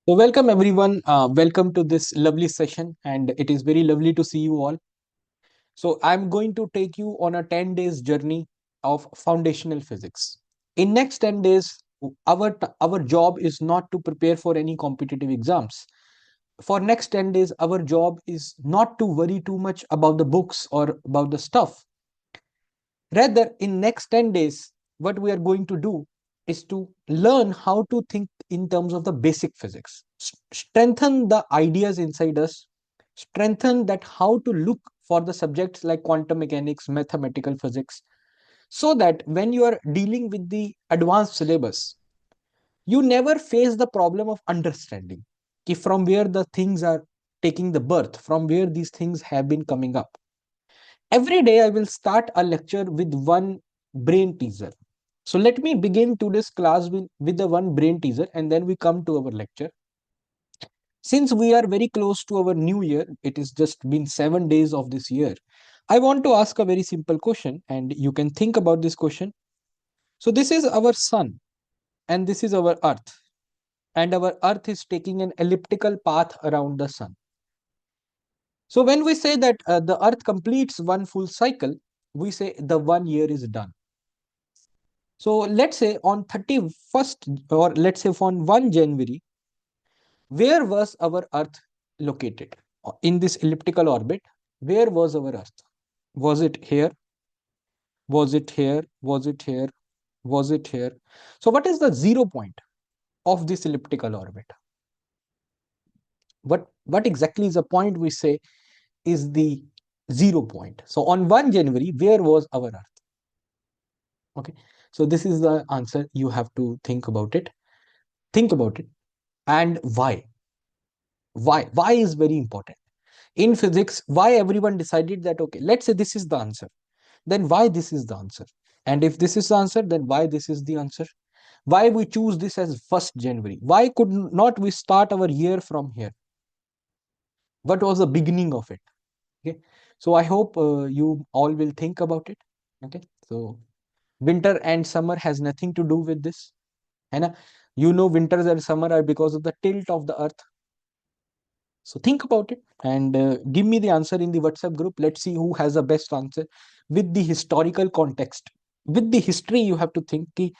So welcome everyone. Welcome to this lovely session, and it is very lovely to see you all. So I'm going to take you on a 10 days journey of foundational physics. In next 10 days, our job is not to prepare for any competitive exams. For next 10 days, our job is not to worry too much about the books or about the stuff. Rather, in next 10 days, what we are going to do is to learn how to think in terms of the basic physics, strengthen the ideas inside us, strengthen that how to look for the subjects like quantum mechanics, mathematical physics, so that when you are dealing with the advanced syllabus, you never face the problem of understanding from where the things are taking the birth, from where these things have been coming up. Every day I will start a lecture with one brain teaser. So let me begin today's class with the one brain teaser and then we come to our lecture. Since we are very close to our new year, it is just been 7 days of this year. I want to ask a very simple question and you can think about this question. So this is our sun and this is our earth, and our earth is taking an elliptical path around the sun. So when we say that the earth completes one full cycle, we say the 1 year is done. So let's say on 31st, or let's say on 1 January, where was our Earth located? In this elliptical orbit, where was our Earth? Was it here? Was it here? Was it here? Was it here? So what is the 0 point of this elliptical orbit? What exactly is the point we say is the 0 point? So on 1 January, where was our Earth? Okay. So this is the answer. You have to think about it. Think about it. And why? Why is very important in physics. Why everyone decided that, okay, let's say this is the answer, then why this is the answer, and if this is the answer, then why this is the answer. Why we choose this as 1st January? Why could not we start our year from here? What was the beginning of it? Okay, so I hope you all will think about it. Okay, so winter and summer has nothing to do with this, है ना? Winters and summer are because of the tilt of the earth. So think about it and give me the answer in the WhatsApp group. Let's see who has the best answer with the historical context. With the history, you have to think ki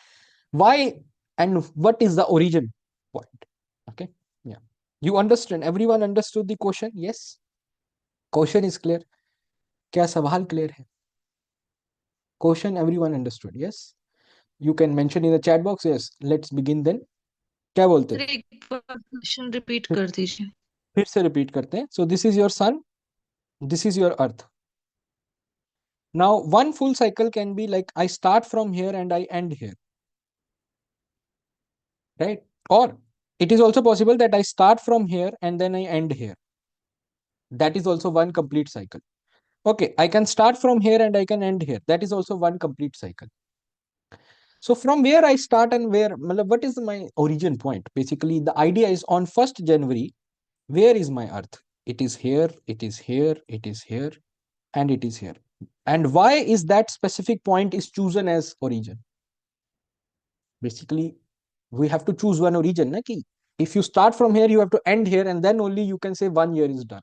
why and what is the origin point. Okay. Yeah. You understand? Everyone understood the question? Yes. Question is clear. क्या सवाल clear है? Question everyone understood? Yes. You can mention in the chat box. Yes. Let's begin then. क्या बोलते sir हैं? एक बार question repeat फिर कर दीजिए. फिर से रिपीट करते हैं. So this is your sun. This is your earth. Now, one full cycle can be like I start from here and I end here, right? Or it is also possible that I start from here and then I end here. That is also one complete cycle. Okay, I can start from here and I can end here. That is also one complete cycle. So from where I start and where, what is my origin point? Basically, the idea is on 1st January, where is my earth? It is here, it is here, it is here, and it is here. And why is that specific point is chosen as origin? Basically, we have to choose one origin, na, ki if you start from here, you have to end here, and then only you can say 1 year is done.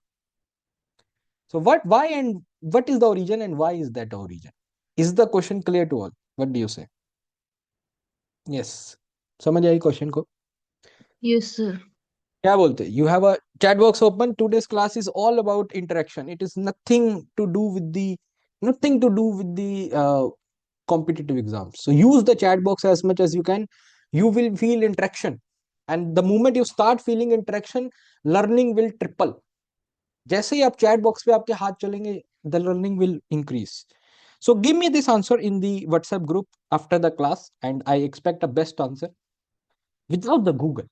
So why and what is the origin and why is that the origin? Is the question clear to all? What do you say? Yes. समझ आई question को? Yes sir. क्या बोलते? You have a chat box open. Today's class is all about interaction. It is nothing to do with the competitive exams. So use the chat box as much as you can. You will feel interaction, and the moment you start feeling interaction, learning will triple. जैसे ही आप chat box पे आपके हाथ चलेंगे, the learning will increase. So give me this answer in the WhatsApp group after the class, and I expect a best answer without the Google.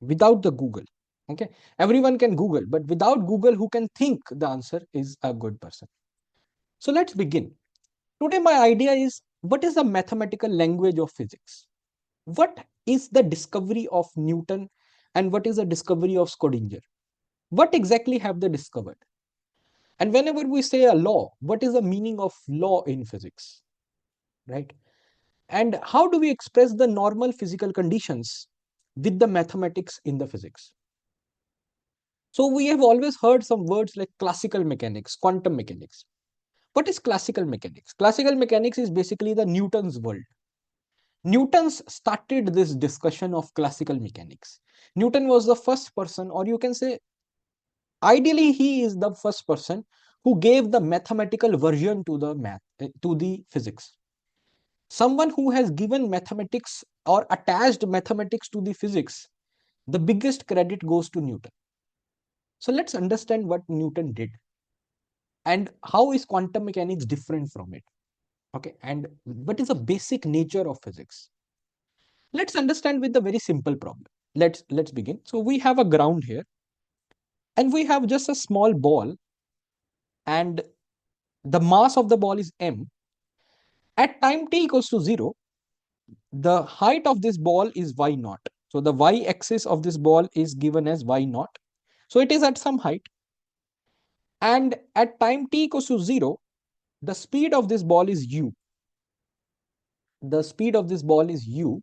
Without the Google. Okay, everyone can Google, but without Google, who can think the answer is a good person. So let's begin. Today my idea is, what is the mathematical language of physics? What is the discovery of Newton and what is the discovery of Schrodinger? What exactly have they discovered? And whenever we say a law, what is the meaning of law in physics? Right? And how do we express the normal physical conditions with the mathematics in the physics. So we have always heard some words like classical mechanics, quantum mechanics. What is classical mechanics? Classical mechanics is basically the Newton's world. Newton's started this discussion of classical mechanics. Newton was the first person, or you can say, ideally, he is the first person who gave the mathematical version to the to the physics. Someone who has given mathematics or attached mathematics to the physics, the biggest credit goes to Newton. So let's understand what Newton did and how is quantum mechanics different from it. Okay, and what is the basic nature of physics? Let's understand with a very simple problem. Let's begin. So we have a ground here, and we have just a small ball, and the mass of the ball is m. At time t equals to 0, the height of this ball is y naught. So the y axis of this ball is given as y naught. So it is at some height. And at time t equals to 0, the speed of this ball is u. The speed of this ball is u.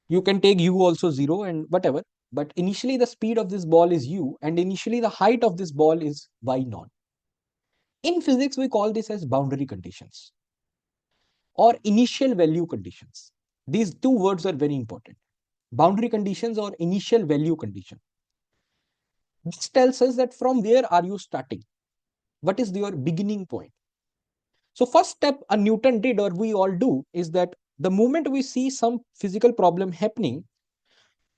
You can take u also 0 and whatever. But initially the speed of this ball is u, and initially the height of this ball is y naught. In physics, we call this as boundary conditions or initial value conditions. These two words are very important. Boundary conditions or initial value condition. This tells us that from where are you starting? What is your beginning point? So first step a Newton did, or we all do, is that the moment we see some physical problem happening,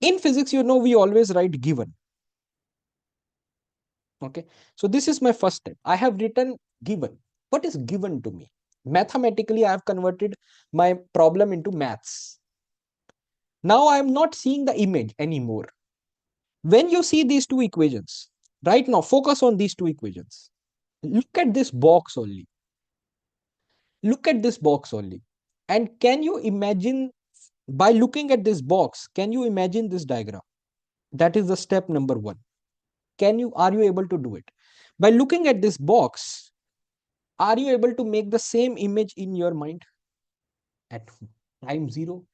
in physics, we always write given. Okay, so this is my first step. I have written given. What is given to me? Mathematically, I have converted my problem into maths. Now I am not seeing the image anymore. When you see these two equations, right now, focus on these two equations. Look at this box only. Look at this box only. And can you imagine, by looking at this box, can you imagine this diagram? That is the step number one. Are you able to do it? By looking at this box, are you able to make the same image in your mind? At time 0,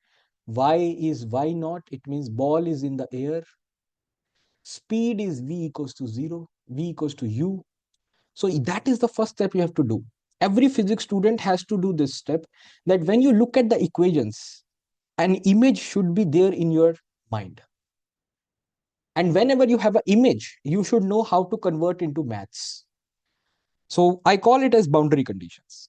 y is y naught. It means ball is in the air. Speed is v equals to 0, v equals to u. So that is the first step you have to do. Every physics student has to do this step, that when you look at the equations, an image should be there in your mind. And whenever you have an image, you should know how to convert into maths. So I call it as boundary conditions.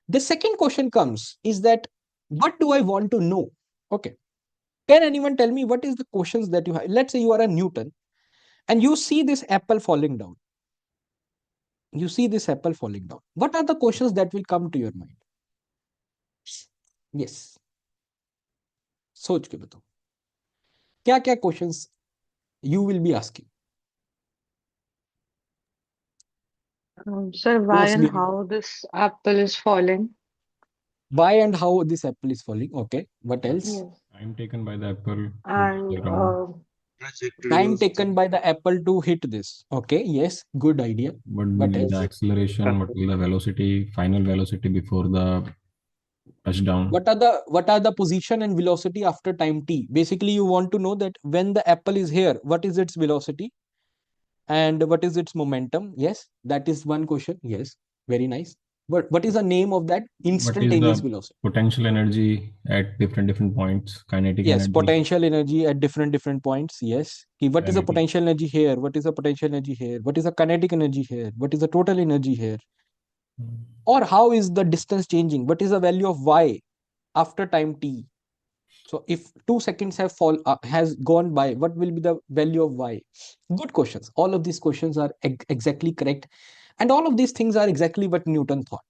The second question comes is that, what do I want to know? Okay. Can anyone tell me what is the questions that you have? Let's say you are a Newton and you see this apple falling down. You see this apple falling down. What are the questions that will come to your mind? Yes. सोच के बताओ क्या क्या questions you will be asking. Sir, why What's and behind how this apple is falling? why and how this apple is falling? Okay. What else? Yes. Time taken by the apple to hit And the ground. Time taken by the apple to hit this. Okay. Yes. Good idea. What will What be the else? acceleration? What will the velocity, final velocity before the touchdown? What are the position and velocity after time t? Basically, you want to know that when the apple is here, what is its velocity and what is its momentum? Yes, that is one question. Yes, very nice. What is the name of that What is instantaneous the velocity? potential energy at different points? Kinetic Yes, energy, potential energy at different points. Yes. What is the kinetic. potential energy here? What is the potential energy here? What is the kinetic energy here? What is the total energy here? Or how is the distance changing? What is the value of y after time t? So if 2 seconds has gone by, what will be the value of y? Good questions. All of these questions are exactly correct, and all of these things are exactly what Newton thought.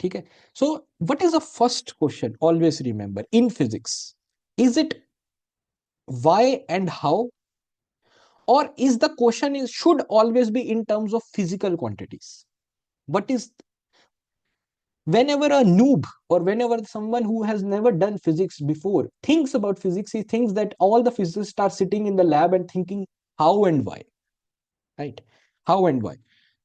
Okay. So what is the first question? Always remember, in physics, is it why and how, or is the question is should always be in terms of physical quantities? What is, whenever a noob or whenever someone who has never done physics before thinks about physics, he thinks that all the physicists are sitting in the lab and thinking how and why, right? How and why.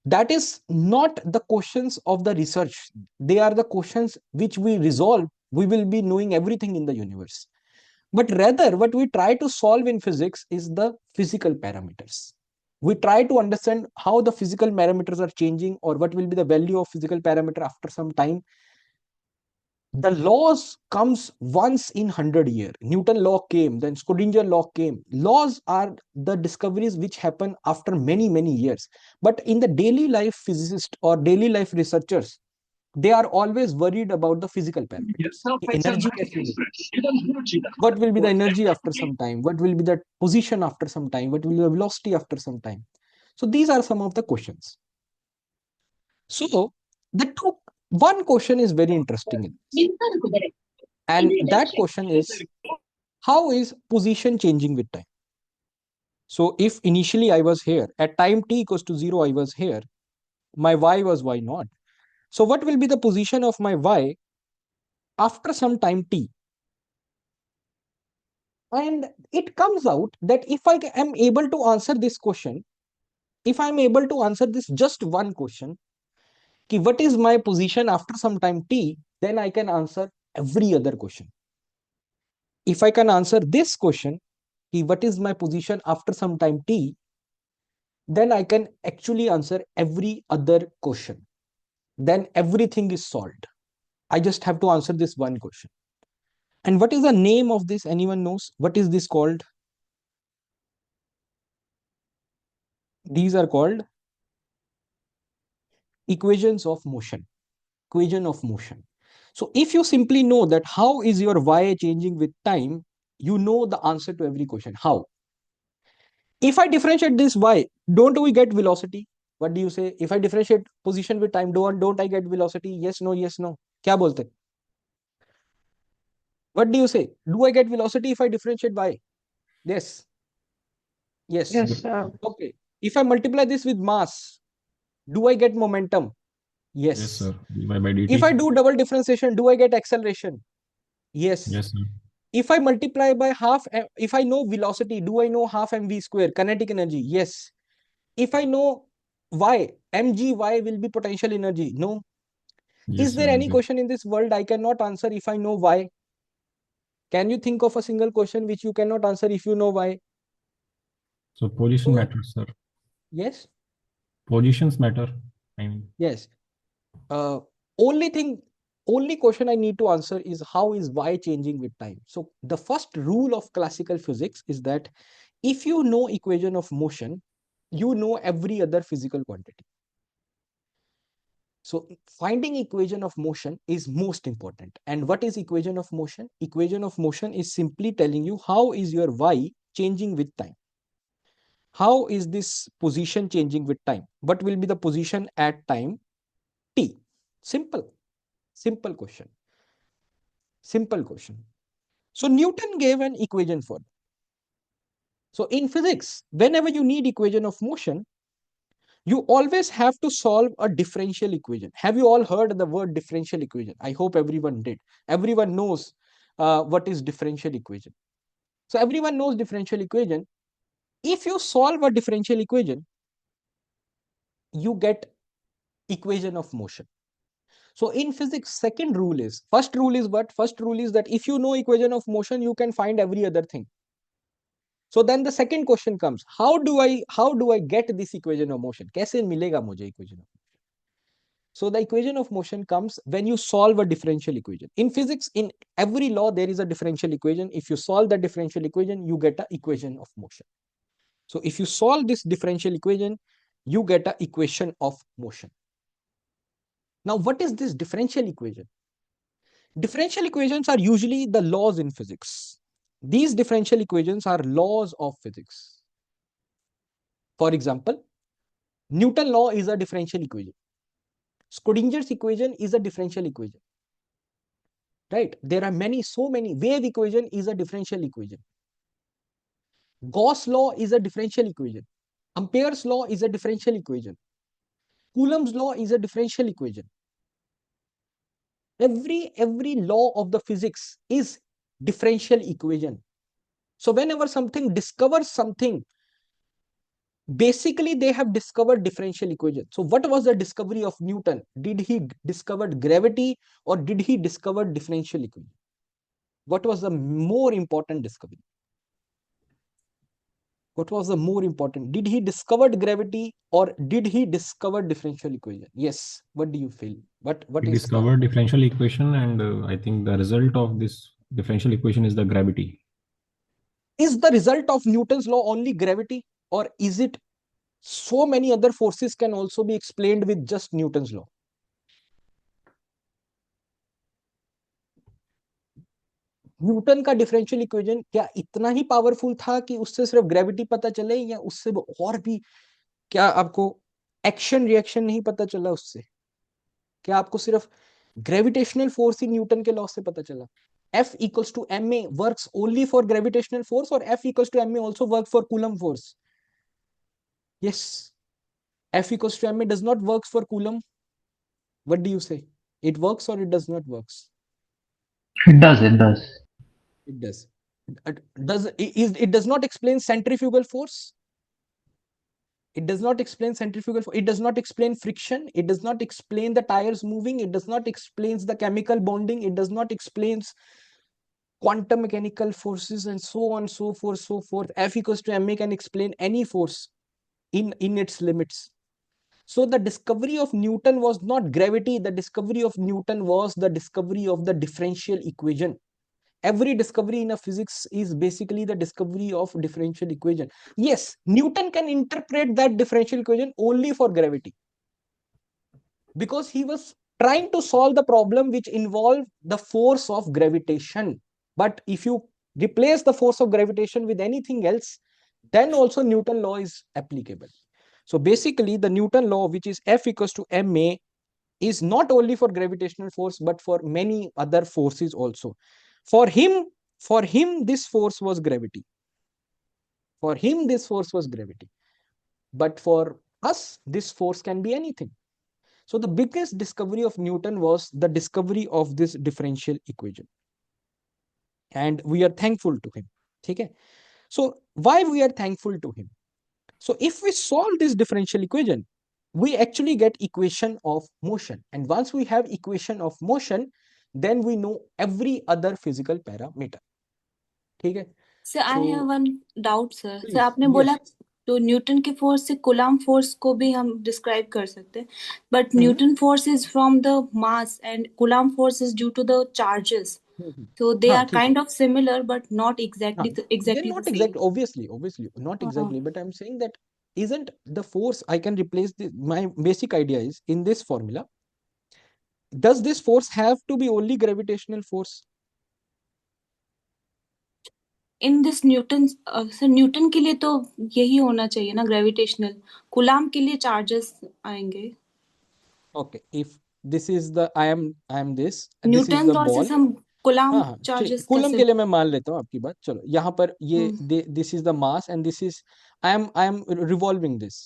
That is not the questions of the research. They are the questions which we resolve. We will be knowing everything in the universe. But rather, what we try to solve in physics is the physical parameters. We try to understand how the physical parameters are changing, or what will be the value of physical parameter after some time. The laws comes once in 100 years. Newton law came, then Schrodinger law came. Laws are the discoveries which happen after many years. But in the daily life physicists or daily life researchers, they are always worried about the physical parameters. Energy कैसे मिलेगी? What will be the energy after some time? What will be the position after some time? What will be the velocity after some time? So these are some of the questions. So one question is very interesting in this. And that question is, how is position changing with time? So if initially I was here, at time t equals to 0, I was here, my y was y naught. So what will be the position of my y after some time t? And it comes out that if I am able to answer this question, if I'm able to answer this just one question, ki what is my position after some time t, then I can answer every other question. If I can answer this question, ki what is my position after some time t, then I can actually answer every other question. Then everything is solved. I just have to answer this one question. And what is the name of this? Anyone knows? What is this called? These are called equations of motion. Equation of motion. So if you simply know that how is your y changing with time, you know the answer to every question. How? If I differentiate this y, don't we get velocity? What do you say? If I differentiate position with time, don't I get velocity? Yes, no, yes, no. क्या बोलते? What do you say? Do I get velocity if I differentiate y? Yes. Yes. Yes, sir. Okay. If I multiply this with mass, do I get momentum? Yes, Yes. sir. dy by If I dt. do double differentiation, do I get acceleration? Yes. Yes, sir. If I multiply by half, if I know velocity, do I know half mv square, kinetic energy? Yes. If I know y, mgy will be potential energy. No. Yes, Is sir. there any Exactly. question in this world I cannot answer if I know y? Can you think of a single question which you cannot answer if you know y? So position So, matters, sir. yes. Positions matter. I mean, Yes. Uh, only thing, only question I need to answer is how is y changing with time? So the first rule of classical physics is that if you know equation of motion, you know every other physical quantity. So finding equation of motion is most important. And what is equation of motion? Equation of motion is simply telling you how is your y changing with time. How is this position changing with time? What will be the position at time t? Simple, simple question. Simple question. So Newton gave an equation for it. So in physics, whenever you need equation of motion, you always have to solve a differential equation. Have you all heard the word differential equation? I hope everyone did. Everyone knows what is differential equation. So everyone knows differential equation. If you solve a differential equation, you get equation of motion. So in physics, second rule is, first rule is what? First rule is that if you know equation of motion, you can find every other thing. So then the second question comes, how do I get this equation of motion? कैसे मिलेगा मुझे equation of motion? So the equation of motion comes when you solve a differential equation. In physics, in every law, there is a differential equation. If you solve the differential equation, you get an equation of motion. So if you solve this differential equation, you get an equation of motion. Now, what is this differential equation? Differential equations are usually the laws in physics. These differential equations are laws of physics. For example, Newton law is a differential equation. Schrodinger's equation is a differential equation. Right? There are so many. Wave equation is a differential equation. Gauss law is a differential equation. Ampere's law is a differential equation. Coulomb's law is a differential equation. Every law of the physics is differential equation. So whenever something discovers something, basically they have discovered differential equation. So what was the discovery of Newton? Did he discover gravity or did he discover differential equation? What was the more important discovery? What was the more important? Did he discover gravity or did he discover differential equation? Yes. What do you feel? What We is the discovered differential equation, and I think the result of this differential equation is the gravity. is the result of Newton's law only gravity, or is it so many other forces can also be explained with just Newton's law? Newton का differential equation क्या इतना ही powerful था कि उससे सिर्फ gravity पता चले, या उससे और भी क्या आपको एक्शन रिएक्शन नहीं पता चला उससे? क्या आपको सिर्फ ग्रेविटेशनल फोर्स ही न्यूटन के लॉ से पता चला? F equals to ma works only for gravitational force, or F equals to ma also work for Coulomb force? Yes. F equals to ma does not work for Coulomb. What do you say? It works or it does not works? It does, it does. It does. It does not explain centrifugal force. It does not explain centrifugal force. It does not explain friction. It does not explain the tires moving. It does not explain the chemical bonding. It does not explain quantum mechanical forces and so on, so forth. F equals to ma can explain any force in its limits. So the discovery of Newton was not gravity. The discovery of Newton was the discovery of the differential equation. Every discovery in a physics is basically the discovery of differential equation. Yes, Newton can interpret that differential equation only for gravity, because he was trying to solve the problem which involved the force of gravitation. But if you replace the force of gravitation with anything else, then also Newton law is applicable. So basically the Newton law, which is F equals to ma, is not only for gravitational force but for many other forces also. For him, this force was gravity. For him, this force was gravity. But for us, this force can be anything. So the biggest discovery of Newton was the discovery of this differential equation. And we are thankful to him. Okay? So why we are thankful to him? So if we solve this differential equation, we actually get equation of motion. And once we have equation of motion, then we know every other physical parameter. ठीक है? Sir, I have one doubt, sir. Sir, Please, आपने yes. बोला तो Newton के force से coulomb force को भी हम डिस्क्राइब कर सकते हैं, but Newton force is from the mass and Coulomb force is due to the charges. So they हाँ, are ठीक है. kind of similar, but not exactly They're the not same. exact, obviously, not exactly. But I'm saying that isn't the force, I can replace my basic idea is in this formula. Does this force have to be only gravitational force? In this Newton sir Newton के लिए तो यही होना चाहिए ना, gravitational. Coulomb के लिए charges आएंगे. Okay, if this is the I am this, and this is Newton the law से ball. हम हाँ कूलम्ब हाँ, चार्जेस कूलम कैसे? के लिए मैं मान लेता हूँ आपकी बात. चलो यहाँ पर ये this is the mass and this is I am revolving this.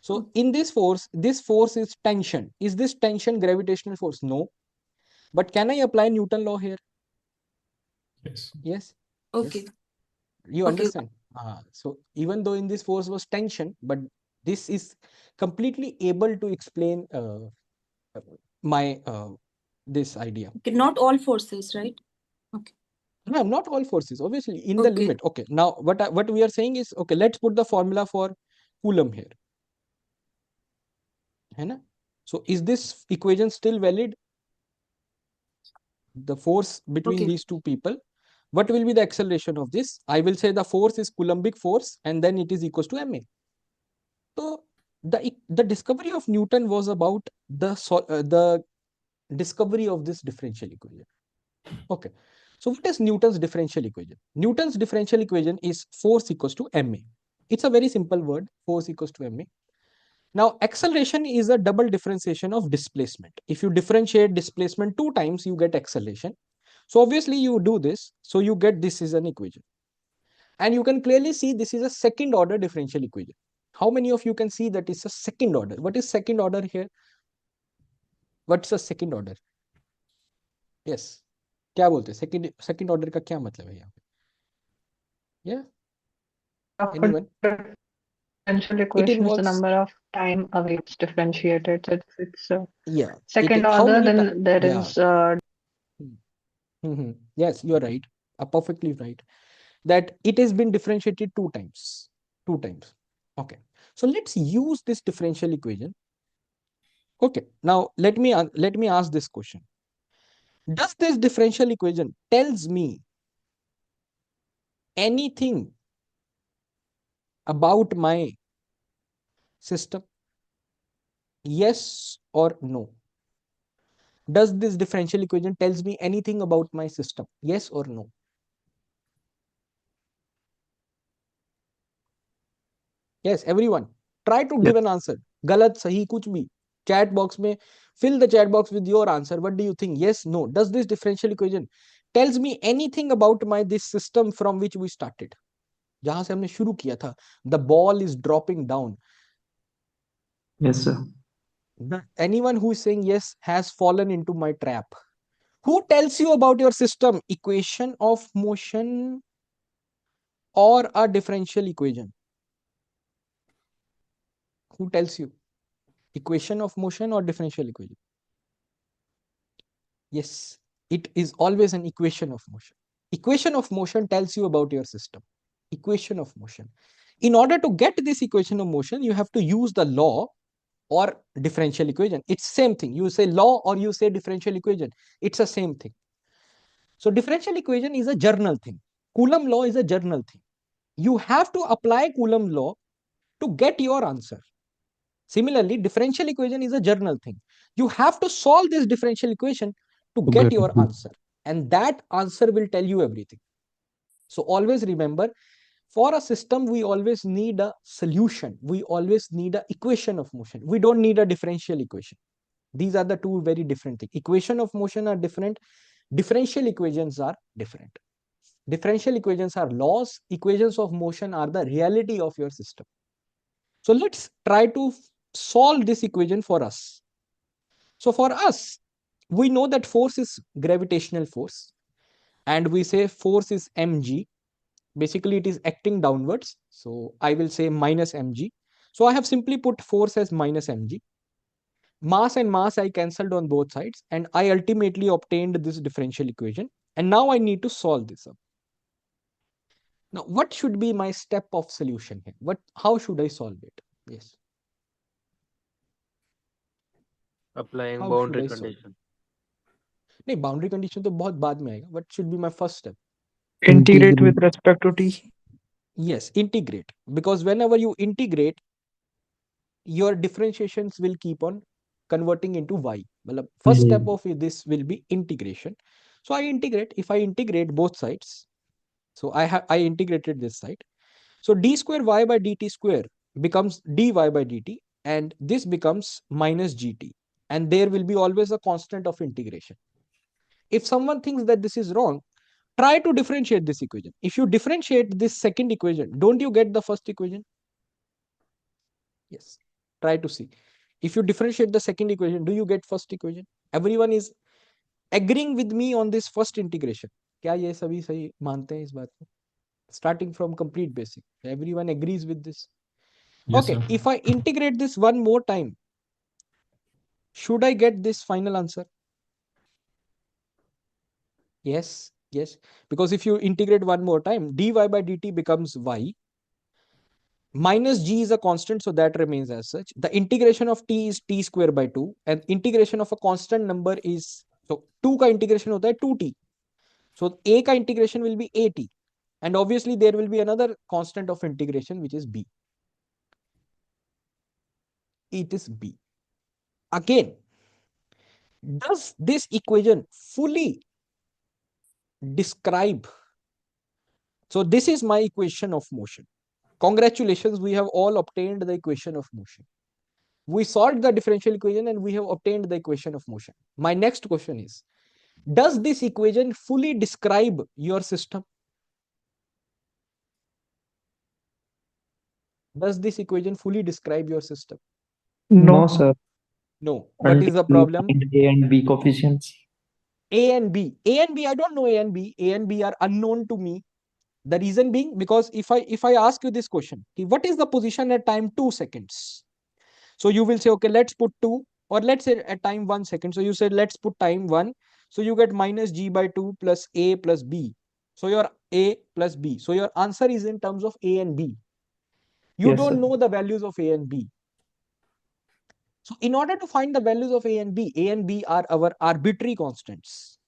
So in this force is tension. Is this tension gravitational force? No. But can I apply Newton law here? Yes. Yes. Okay. Yes. You understand? So even though in this force was tension, but this is completely able to explain my this idea. Okay, not all forces, right? Okay. No, not all forces, obviously in the Okay. limit. Okay, now what we are saying is, okay, let's put the formula for Coulomb here. है ना? So is this equation still valid? The force between Okay. these two people. What will be the acceleration of this? I will say the force is Coulombic force, and then it is equals to ma. So the discovery of Newton was about the discovery of this differential equation. Okay. So what is Newton's differential equation? Newton's differential equation is force equals to ma. It's a very simple word, force equals to ma. Now acceleration is a double differentiation of displacement. If you differentiate displacement 2 times, you get acceleration. So obviously you do this, so you get this is an equation. And you can clearly see this is a second order differential equation. How many of you can see that it's a second order? What is second order here? What's a second order? Yes. क्या बोलते हैं? Second order का क्या मतलब है यहाँ पे? Yeah. Anyone? Differential It equation is the involves, number of time away it's differentiated. So it's yeah. second How order, many then there yeah. is Yes, you're right. Perfectly right. That it has been differentiated two times. Two times. Okay. So let's use this differential equation. Okay. Now let me ask this question. Does this differential equation tells me anything about my system? Yes or no? Does this differential equation tells me anything about my system? Yes or no? Yes, everyone. Try to give an answer. Galat, sahi, kuch bhi. Chat box mein, fill the chat box with your answer. What do you think? Yes, no. Does this differential equation tells me anything about my this system from which we started? जहां से हमने शुरू किया था. The ball is dropping down. Yes, sir. Anyone who is saying yes has fallen into my trap. Who tells you about your system? Equation of motion or a differential equation? Who tells you? Equation of motion or differential equation? Yes, it is always an equation of motion. Equation of motion tells you about your system. Equation of motion. In order to get this equation of motion, you have to use the law or differential equation. It's same thing. You say law or you say differential equation. It's the same thing. So differential equation is a journal thing. Coulomb law is a journal thing. You have to apply Coulomb law to get your answer. Similarly, differential equation is a journal thing. You have to solve this differential equation to get your answer, and that answer will tell you everything. So always remember, for a system, we always need a solution. We always need an equation of motion. We don't need a differential equation. These are the two very different things. Equation of motion are different. Differential equations are different. Differential equations are laws. Equations of motion are the reality of your system. So let's try to solve this equation for us. So for us, we know that force is gravitational force, and we say force is mg. Basically, it is acting downwards. So I will say minus mg. So I have simply put force as minus mg. Mass and mass I cancelled on both sides, and I ultimately obtained this differential equation. And now I need to solve this up. Now, what should be my step of solution here? How should I solve it? Yes. Applying How should boundary I solve? condition. नहीं, boundary condition तो बहुत बाद में आएगा. What should be my first step? Integrate with respect to t. Yes, integrate. Because whenever you integrate, your differentiations will keep on converting into y. Well, first step of this will be integration. So I integrate. If I integrate both sides, so I integrated this side. So d square y by dt square becomes dy by dt, and this becomes minus gt. And there will be always a constant of integration. If someone thinks that this is wrong, try to differentiate this equation. If you differentiate this second equation, don't you get the first equation? Yes. Try to see. If you differentiate the second equation, do you get first equation? Everyone is agreeing with me on this first integration. क्या ये सभी सही मानते हैं इस बात को? Starting from complete basic. Everyone agrees with this. Yes, Okay, sir. if I integrate this one more time, should I get this final answer? Yes, yes. Because if you integrate one more time, dy by dt becomes y. Minus g is a constant, so that remains as such. The integration of t is t square by 2, and integration of a constant number is, so 2 का integration होता है 2t. So a का integration will be at, and obviously there will be another constant of integration which is b. It is b. Again, does this equation fully describe? So this is my equation of motion. Congratulations, we have all obtained the equation of motion. We solved the differential equation and we have obtained the equation of motion. My next question is, does this equation fully describe your system? Does this equation fully describe your system? No, sir. No. What is the Until you problem? find A and B coefficients. A and B. A and B, I don't know A and B. A and B are unknown to me. The reason being, because if I ask you this question, what is the position at time 2 seconds? So you will say, okay, let's put 2, or let's say at time 1 second. So you said, let's put time 1. So you get minus g by 2 plus a plus b. So your a plus b. So your answer is in terms of a and b. You Yes, don't sir. know the values of a and b. So in order to find the values of a and b are our arbitrary constants.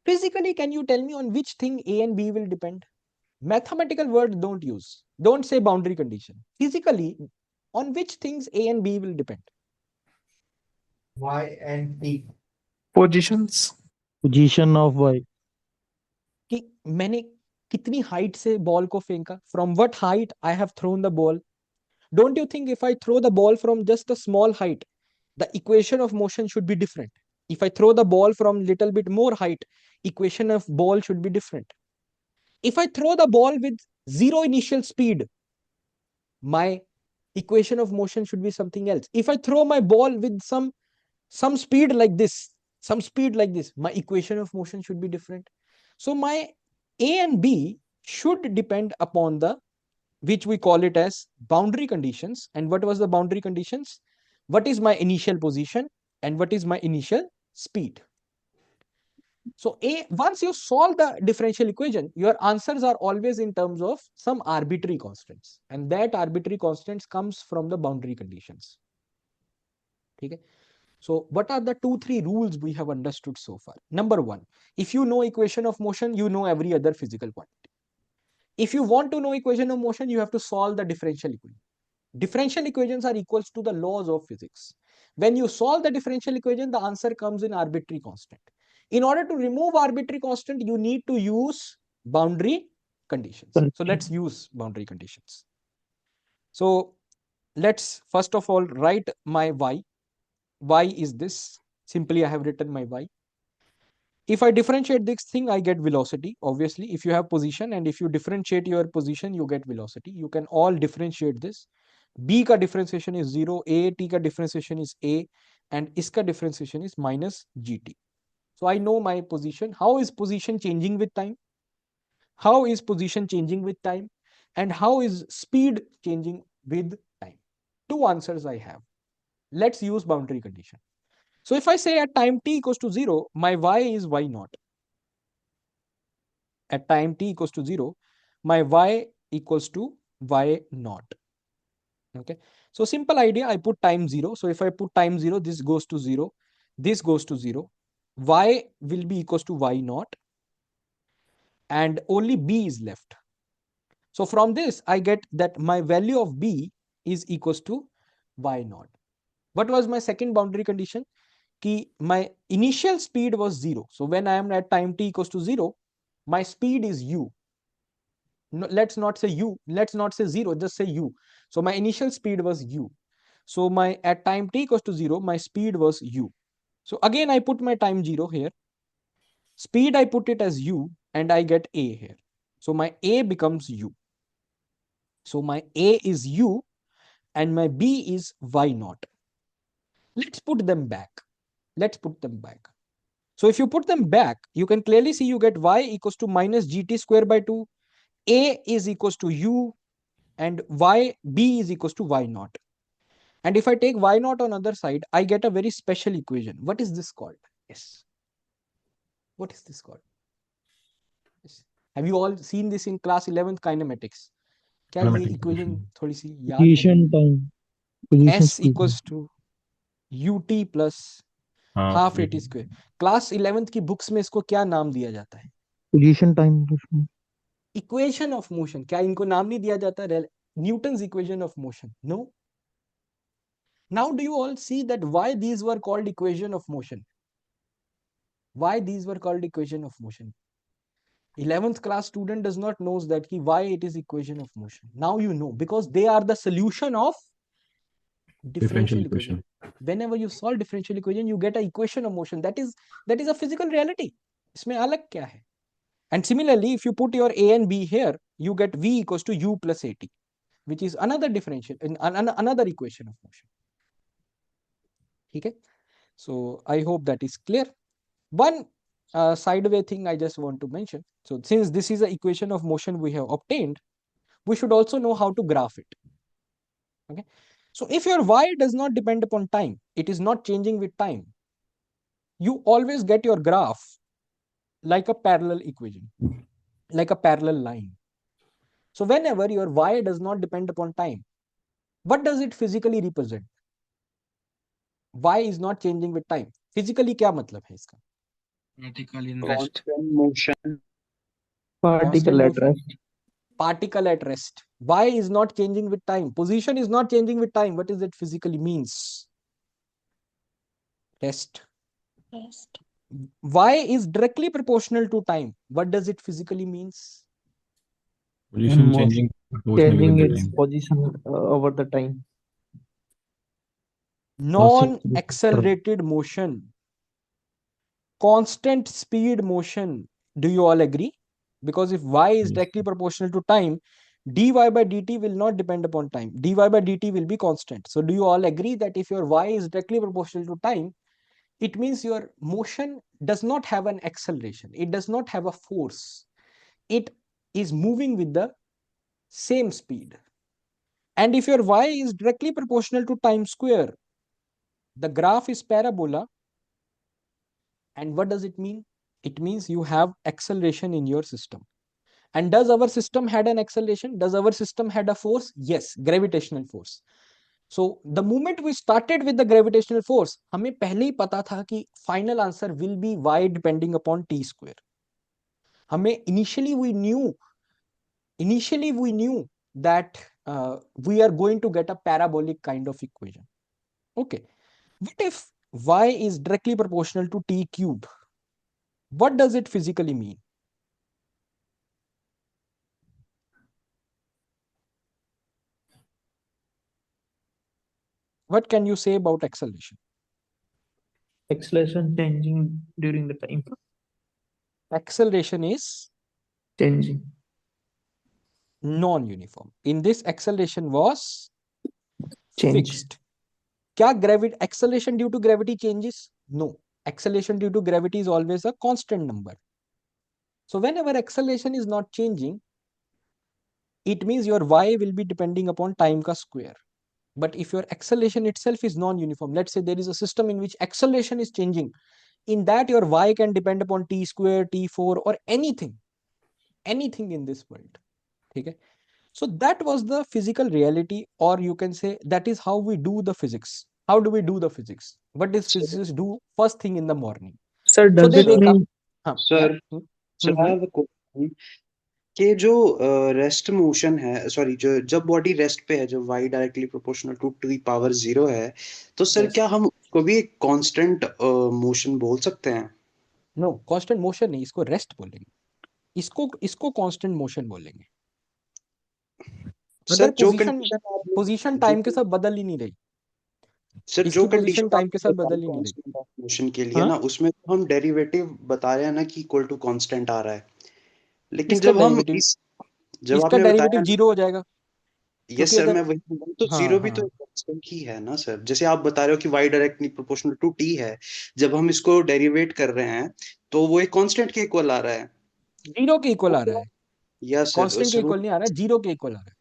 Physically, can you tell me on which thing a and b will depend? Mathematical words don't use. Don't say boundary condition. Physically, on which things a and b will depend? Y and T. Positions. Position of y. कि मैंने कितनी height से ball को फेंका, from what height I have thrown the ball. Don't you think if I throw the ball from just a small height, the equation of motion should be different? If I throw the ball from little bit more height, equation of ball should be different. If I throw the ball with zero initial speed, my equation of motion should be something else. If I throw my ball with some speed like this, my equation of motion should be different. So my A and B should depend upon the, which we call it as boundary conditions. And what was the boundary conditions? What is my initial position and what is my initial speed? So once you solve the differential equation, your answers are always in terms of some arbitrary constants, and that arbitrary constants comes from the boundary conditions. Okay. So what are the 2-3 rules we have understood so far? Number one, if you know equation of motion, you know every other physical quantity. If you want to know equation of motion, you have to solve the differential equation. Differential equations are equals to the laws of physics. When you solve the differential equation, the answer comes in arbitrary constant. In order to remove arbitrary constant, you need to use boundary conditions. So let's use boundary conditions. So let's first of all write my y. Y is this. Simply I have written my y. If I differentiate this thing, I get velocity. Obviously, if you have position and if you differentiate your position, you get velocity. You can all differentiate this. B का differentiation is 0, A, T का differentiation is A, and इसका differentiation is minus GT. So I know my position. How is position changing with time? How is position changing with time? And how is speed changing with time? Two answers I have. Let's use boundary condition. So if I say at time t equals to 0, my y is y naught. At time t equals to 0, my y equals to y naught. Okay. So simple idea, I put time 0. So if I put time 0, this goes to 0. This goes to 0. Y will be equals to y naught. And only b is left. So from this, I get that my value of b is equals to y naught. What was my second boundary condition? Ki my initial speed was 0. So when I am at time t equals to 0, my speed is u. No, let's not say u, let's not say 0, just say u. So my initial speed was u. So my at time t equals to 0, my speed was u. So again, I put my time 0 here. Speed, I put it as u and I get a here. So my a becomes u. So my a is u and my b is y naught. Let's put them back. Let's put them back. So if you put them back, you can clearly see you get y equals to minus gt square by 2. A is equals to u and b is equals to y naught. And if I take y naught on other side, I get a very special equation. What is this called? Yes. What is this called? Yes. Have you all seen this in class 11th kinematics? क्या ये equation थोड़ी सी याद है? Position time. Position S speed. equals to ut plus half at square. Class 11th की books में इसको क्या नाम दिया जाता है? Position time. Equation of motion. क्या इनको नाम नहीं दिया जाता? Newton's equation of motion. No. Now do you all see that why these were called equation of motion? Why these were called equation of motion? 11th class student does not knows that why it is equation of motion. Now you know, because they are the solution of differential equation. Whenever you solve differential equation, you get an equation of motion. That is a physical reality. इसमें अलग क्या है? And similarly, if you put your a and b here, you get v equals to u plus at, which is another differential, another equation of motion. Okay. So I hope that is clear. One sideway thing I just want to mention. So since this is an equation of motion we have obtained, we should also know how to graph it. Okay. So if your y does not depend upon time, it is not changing with time. you always get your graph like a parallel equation, like a parallel line. So whenever your y does not depend upon time, what does it physically represent? Y is not changing with time. Physically क्या मतलब है इसका? Particle in rest. Constant motion. Particle at motion. rest. Particle at rest. Y is not changing with time. Position is not changing with time. What does it physically means? Rest. Rest. Y is directly proportional to time. What does it physically means? Position Motion. changing proportionally Changing with the its time. position over the time. Non-accelerated motion. Constant speed motion. Do you all agree? Because if y is Yes. directly proportional to time, dy by dt will not depend upon time. Dy by dt will be constant. So do you all agree that if your y is directly proportional to time, it means your motion does not have an acceleration. It does not have a force. It is moving with the same speed. And if your y is directly proportional to time square, the graph is parabola. And what does it mean? It means you have acceleration in your system. And does our system had an acceleration? Does our system had a force? Yes, gravitational force. So the moment we started with the gravitational force, हमें पहले ही पता था कि final answer will be y depending upon t square. हमें initially we knew that we are going to get a parabolic kind of equation. Okay. What if y is directly proportional to t cube? What does it physically mean? What can you say about acceleration? Acceleration changing during the time. Acceleration is Changing. non-uniform. In this, acceleration was Change. fixed. Kya acceleration due to gravity changes? No. Acceleration due to gravity is always a constant number. So whenever acceleration is not changing, it means your y will be depending upon time ka square. But if your acceleration itself is non-uniform, let's say there is a system in which acceleration is changing, in that your y can depend upon t square, t4 or anything in this world. Okay? So that was the physical reality, or you can say that is how we do the physics. How do we do the physics? What does physicists do first thing in the morning? Sir, So does they it wake up. mean Sir, sir, I have a question. कि जो rest motion है, sorry, जो जब body rest पे है, जब y directly proportional to the power 0 है, तो सर Yes. क्या हम उसको भी एक कांस्टेंट मोशन बोल सकते हैं? नो, कांस्टेंट मोशन नहीं, इसको रेस्ट बोलेंगे. इसको कांस्टेंट मोशन बोलेंगे. सर अगर जो पोजीशन टाइम के साथ बदल ही नहीं रही. सर जो इसकी कंडीशन पोजीशन टाइम के साथ बदल ही नहीं रही. कांस्टेंट ऑफ मोशन के लिए हाँ? ना, उसमें तो हम डेरिवेटिव बता रहे हैं ना कि इक्वल टू कांस्टेंट आ रहा है, लेकिन इसका जब हम डेरिवेटिव जब इसका आपने डेरिवेटिव बताया, जीरो हो जाएगा. यस क्योंकि सर, अगर मैं वही बोल रहा हूं, तो हाँ जीरो भी तो हाँ एक कांस्टेंट ही है ना सर. जैसे आप बता रहे हो कि y directly proportional to t है, जब हम इसको डेरिवेट कर रहे हैं तो वो एक कांस्टेंट के इक्वल आ रहा है. जीरो के इक्वल आ रहा है. Yes sir. कांस्टेंट के इक्वल नहीं आ रहा है, जीरो के इक्वल आ रहा है.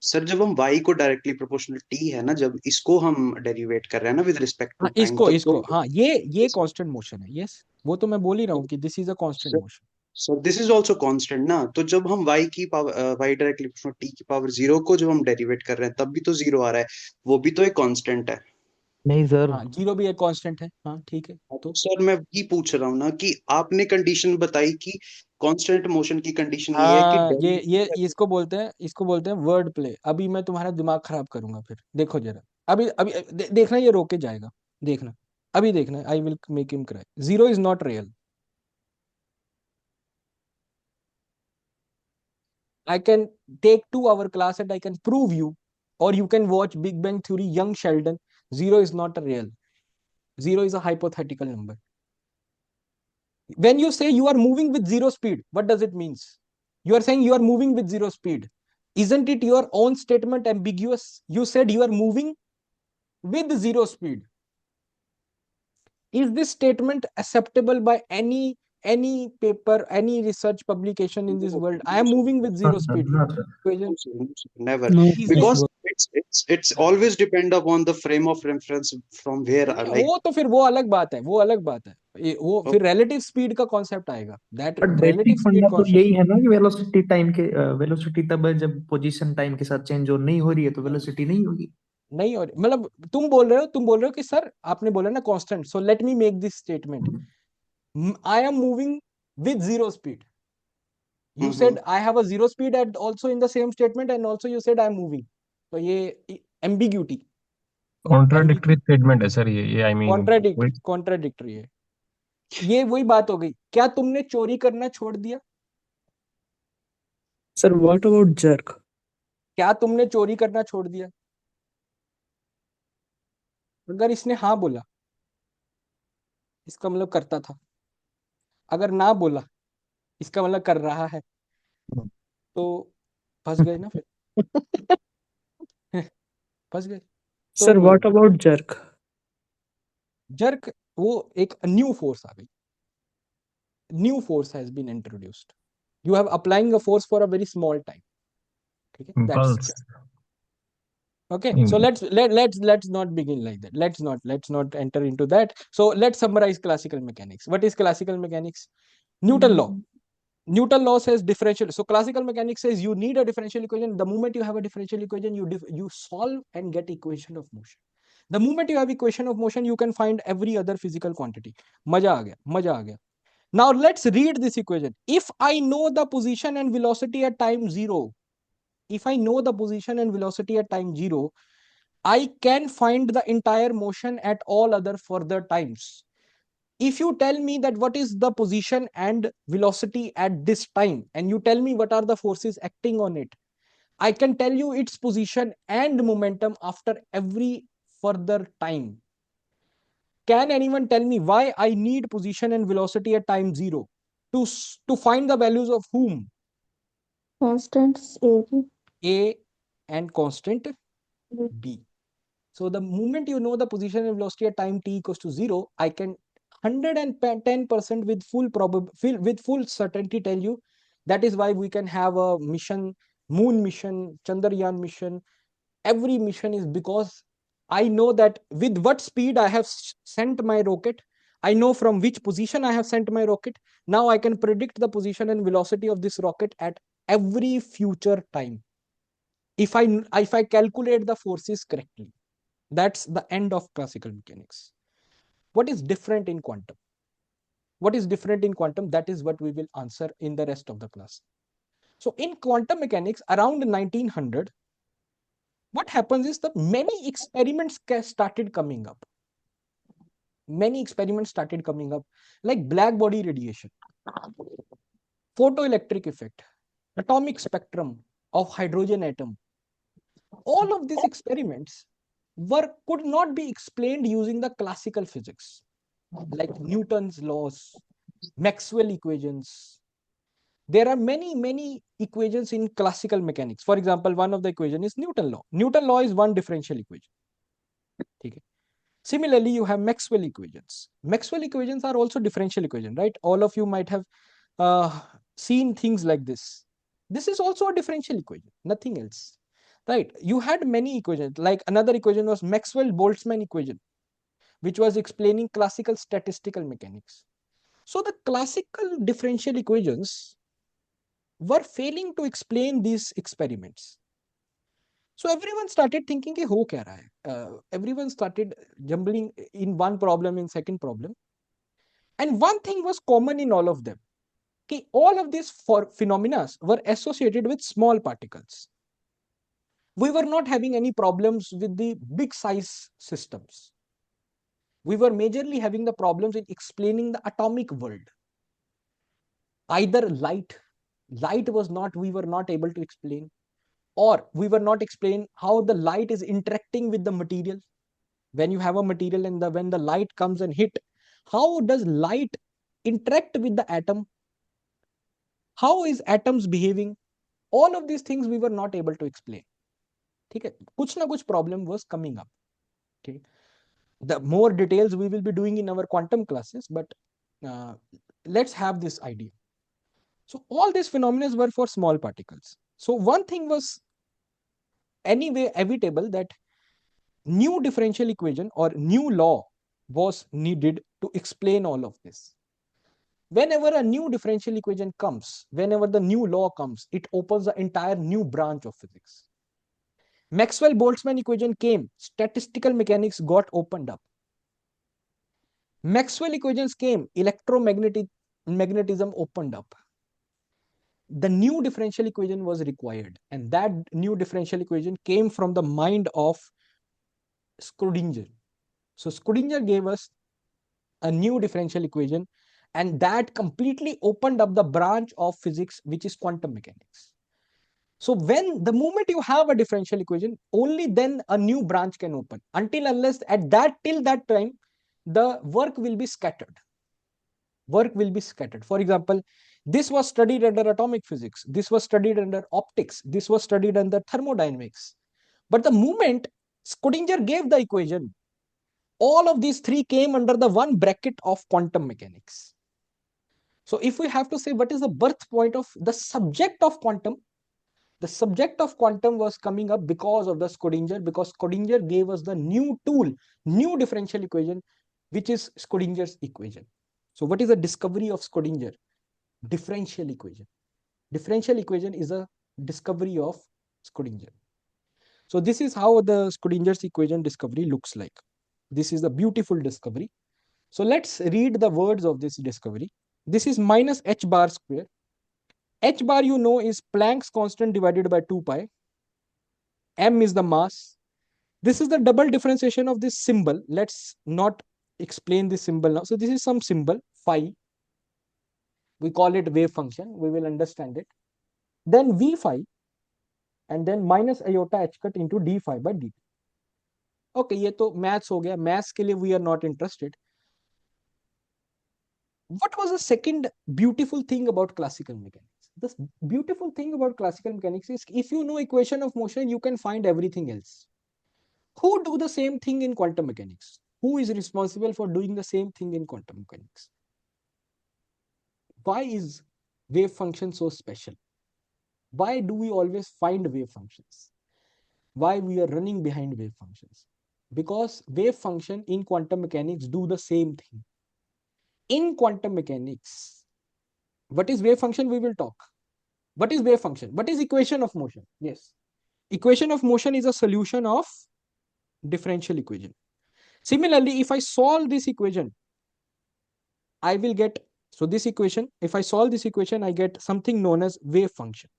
सर जब हम y को डायरेक्टली प्रोपोर्शनल t है ना, जब इसको हम डेरिवेट कर रहे हैं ना विद रिस्पेक्ट टू हाँ, टाइम, तब इसको हाँ, ये कांस्टेंट मोशन है. यस, वो तो मैं बोल ही रहा हूँ कि this is a constant motion. Sir this is also constant ना. तो जब हम y की power y directly proportional t की पावर 0 को जब हम डेरिवेट कर रहे हैं, तब भी तो 0 आ रहा है. वो भी तो एक कांस्टेंट है. नहीं सर? हाँ, जीरो भी एक कांस्टेंट है. हाँ, ठीक है. तो सर मैं वही पूछ रहा हूँ ना कि आपने कंडीशन बताई कि कांस्टेंट मोशन की कंडीशन ये है कि हाँ, ये इसको बोलते हैं वर्ड प्ले. अभी मैं तुम्हारा दिमाग खराब करूंगा. फिर देखो जरा. अभी अभी देखना, ये रोके जाएगा. देखना, अभी देखना. I will make him cry. Zero is not real. I can take 2 hour class and I can prove you, or you can watch Big Bang Theory, Young Sheldon. Zero is not a real. Zero is a hypothetical number. When you say you are moving with zero speed, what does it mean? You are saying you are moving with zero speed. Isn't it your own statement ambiguous? You said you are moving with zero speed. Is this statement acceptable by any paper, any research publication in this world? I am moving with zero speed. Never. No, Because it's always depend upon the frame of reference from where वो तो फिर वो अलग बात है. वो फिर relative speed का concept आएगा. That but basic relative speed फंडा तो concept यही है ना कि वेलोसिटी तब है जब पोजीशन टाइम के साथ चेंज और नहीं हो रही है तो वेलोसिटी नहीं होगी. नहीं, और मतलब तुम बोल रहे हो कि सर आपने बोला ना constant, so let me make this statement, I am moving with zero speed. You said I have a zero speed at also in the same statement, and also you said I am moving. तो ये ambiguity, contradictory statement है sir ये I mean contradictory है. ये वही बात हो गई. क्या तुमने चोरी करना छोड़ दिया? Sir what about jerk? क्या तुमने चोरी करना छोड़ दिया? अगर इसने हाँ बोला, इसका मतलब करता था. अगर ना बोला, इसका मतलब कर रहा है. तो फंस गए ना फिर. फंस गए. Sir what about jerk? Jerk वो एक न्यू फोर्स आ गई. New force has been introduced. You have applying a force for a very small time. Okay, that's impulse. okay. So let's not begin like that. Let's not enter into that. So let's summarize classical mechanics. What is classical mechanics? Newton law. Newton law says differential. So classical mechanics says you need a differential equation. The moment you have a differential equation, you solve and get equation of motion. The moment you have equation of motion, you can find every other physical quantity. मजा आ गया, मजा आ गया. Now let's read this equation. If I know the position and velocity at time 0, if I know the position and velocity at time 0, I can find the entire motion at all other further times. If you tell me that what is the position and velocity at this time, and you tell me what are the forces acting on it, I can tell you its position and momentum after every further time. Can anyone tell me why I need position and velocity at time 0? To find the values of whom? Constants A and constant B. So the moment you know the position and velocity at time t equals to 0, I can 110% with full certainty tell you. That is why we can have a mission, moon mission, Chandrayaan mission. Every mission is because I know that with what speed I have sent my rocket. I know from which position I have sent my rocket. Now I can predict the position and velocity of this rocket at every future time. If I calculate the forces correctly. That's the end of classical mechanics. What is different in quantum? What is different in quantum? That is what we will answer in the rest of the class. So in quantum mechanics around 1900, what happens is that many experiments started coming up. Many experiments started coming up, like black body radiation, photoelectric effect, atomic spectrum of hydrogen atom. All of these experiments could not be explained using the classical physics, like Newton's laws, Maxwell equations. There are many equations in classical mechanics. For example, one of the equation is Newton law. Newton law is one differential equation. Okay. Similarly, you have Maxwell equations. Maxwell equations are also differential equation, right? All of you might have seen things like this. This is also a differential equation, nothing else, right? You had many equations. Like another equation was Maxwell-Boltzmann equation, which was explaining classical statistical mechanics. So the classical differential equations were failing to explain these experiments. So everyone started thinking, "Ke ho kya raha hai?" Everyone started jumbling in one problem, in second problem. And one thing was common in all of them. Ki all of these phenomena were associated with small particles. We were not having any problems with the big size systems. We were majorly having the problems in explaining the atomic world. Either light was not, we were not able to explain, or we were not explain how the light is interacting with the material. When you have a material and when the light comes and hit, how does light interact with the atom? How is atoms behaving? All of these things we were not able to explain. ठीक है, कुछ ना कुछ problem was coming up. Okay, the more details we will be doing in our quantum classes, but let's have this idea. So all these phenomena were for small particles. So one thing was anyway inevitable, that new differential equation or new law was needed to explain all of this. Whenever a new differential equation comes, whenever the new law comes, it opens an entire new branch of physics. Maxwell-Boltzmann equation came, statistical mechanics got opened up. Maxwell equations came, electromagnetism opened up. The new differential equation was required, and that new differential equation came from the mind of Schrödinger. So Schrödinger gave us a new differential equation, and that completely opened up the branch of physics, which is quantum mechanics. So when the moment you have a differential equation, only then a new branch can open. Unless till that time, the work will be scattered. Work will be scattered. For example, this was studied under atomic physics. This was studied under optics. This was studied under thermodynamics. But the moment Schrödinger gave the equation, all of these three came under the one bracket of quantum mechanics. So if we have to say what is the birth point of the subject of quantum, the subject of quantum was coming up because of the Schrödinger, because Schrödinger gave us the new tool, new differential equation, which is Schrödinger's equation. So what is the discovery of Schrödinger? Differential equation. Differential equation is a discovery of Schrödinger. So this is how the Schrödinger's equation discovery looks like. This is a beautiful discovery. So let's read the words of this discovery. This is minus h bar square. H bar, you know, is Planck's constant divided by 2 pi. M is the mass. This is the double differentiation of this symbol. Let's not explain this symbol now. So this is some symbol, phi. We call it wave function. We will understand it. Then V phi, and then minus iota h cut into d phi by dt. Okay, ये तो maths हो गया. Maths के लिए we are not interested. What was the second beautiful thing about classical mechanics? The beautiful thing about classical mechanics is if you know equation of motion, you can find everything else. Who do the same thing in quantum mechanics? Who is responsible for doing the same thing in quantum mechanics? Why is wave function so special? Why do we always find wave functions? Why we are running behind wave functions? Because wave function in quantum mechanics do the same thing. In quantum mechanics, what is wave function? We will talk. What is wave function? What is equation of motion? Yes. Equation of motion is a solution of differential equation. Similarly, if I solve this equation, I will get, so this equation, if I solve this equation, I get something known as wave function.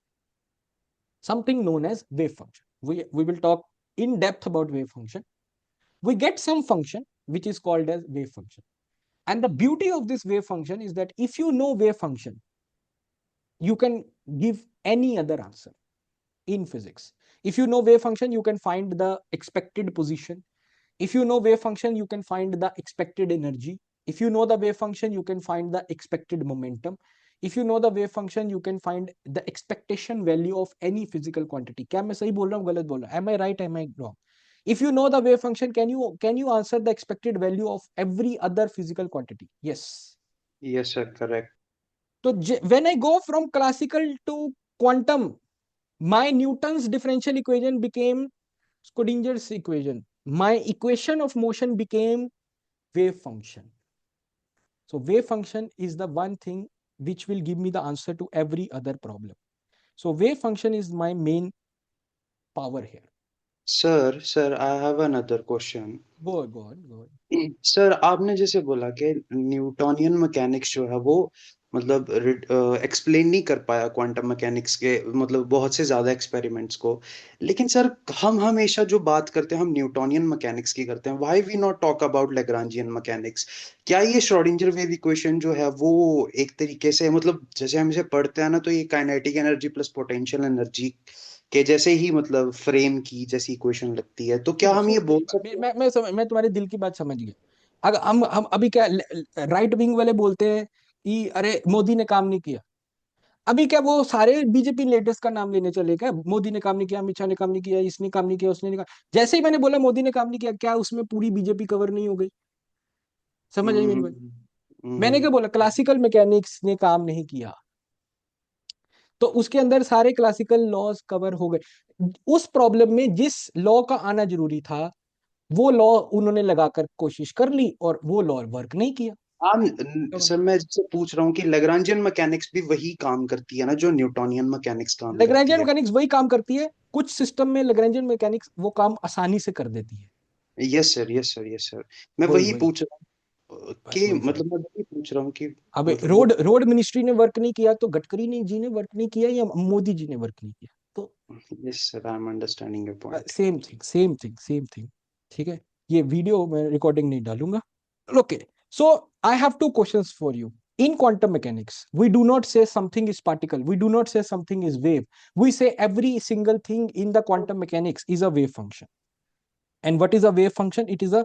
Something known as wave function. We will talk in depth about wave function. We get some function which is called as wave function. And the beauty of this wave function is that if you know wave function, you can give any other answer in physics. If you know wave function, you can find the expected position. If you know wave function, you can find the expected energy. If you know the wave function, you can find the expected momentum. If you know the wave function, you can find the expectation value of any physical quantity. क्या मैं सही बोल रहा हूँ, गलत बोल रहा हूँ? Am I right? Am I wrong? If you know the wave function, can you answer the expected value of every other physical quantity? Yes. Yes, sir. Correct. So when I go from classical to quantum, my Newton's differential equation became Schrödinger's equation. My equation of motion became wave function. So wave function is the one thing which will give me the answer to every other problem. So wave function is my main power here. Sir, I have another question. Go on. Sir आपने जैसे बोला कि Newtonian mechanics जो है वो मतलब explain नहीं कर पाया क्वांटम मैकेनिक्स के मतलब बहुत से ज्यादा एक्सपेरिमेंट्स को, लेकिन सर हम हमेशा जो बात करते हैं हम न्यूटोनियन मैकेनिक्स की करते हैं. Why we not talk about Lagrangian mechanics? क्या ये श्रोडिंगर वेव इक्वेशन जो है वो एक तरीके से मतलब जैसे हम इसे पढ़ते हैं ना तो ये kinetic energy plus potential energy के जैसे ही मतलब फ्रेम की जैसी इक्वेशन लगती है, तो क्या हम ये बोल सकते हैं? मैं तुम्हारे दिल की बात समझ गया. अगर हम अभी क्या राइट विंग वाले बोलते हैं कि अरे मोदी ने काम नहीं किया, अभी क्या वो सारे बीजेपी लीडर्स का नाम लेने चले क्या? मोदी ने काम नहीं किया, अमित शाह ने काम नहीं किया, इसने काम नहीं किया, उसने नहीं किया. जैसे ही मैंने बोला मोदी ने काम नहीं किया, क्या उसमें पूरी बीजेपी कवर नहीं हो गई? समझ आई मेरी बात? मैंने क्या बोला? क्लासिकल मैकेनिक्स ने काम नहीं किया तो उसके अंदर सारे क्लासिकल लॉज कवर हो गए. उस प्रॉब्लम में जिस लॉ का आना जरूरी था वो लॉ उन्होंने लगाकर कोशिश कर ली और वो लॉ वर्क नहीं किया। हाँ सर, मैं जिससे पूछ रहा हूँ कि लैग्रांजियन मैकेनिक्स भी वही काम करती है ना जो न्यूटोनियन मैकेनिक्स काम करती लैग्रेंजियन है। मैकेनिक्स वही काम करती है, कुछ सिस्टम में लैग्रेंजियन मैकेनिक्स वो काम आसानी से कर देती है। Yes sir, yes sir, yes sir. मैं वही वही वही पूछ रहा हूँ बस कि वही सर। मतलब मैं वही पूछ रहा हूँ कि अब मतलब वो। रोड मिनिस्ट्री ने वर्क नहीं किया तो गडकरी जी ने वर्क नहीं किया या मोदी जी ने वर्क नहीं किया, तो yes sir, I am understanding your point. Same thing same thing same thing. ठीक है, ये वीडियो मैं रिकॉर्डिंग नहीं डालूंगा। Okay, so I have two questions for you. In quantum mechanics, we do not say something is particle. We do not say something is wave. We say every single thing in the quantum mechanics is a wave function. And what is a wave function? It is a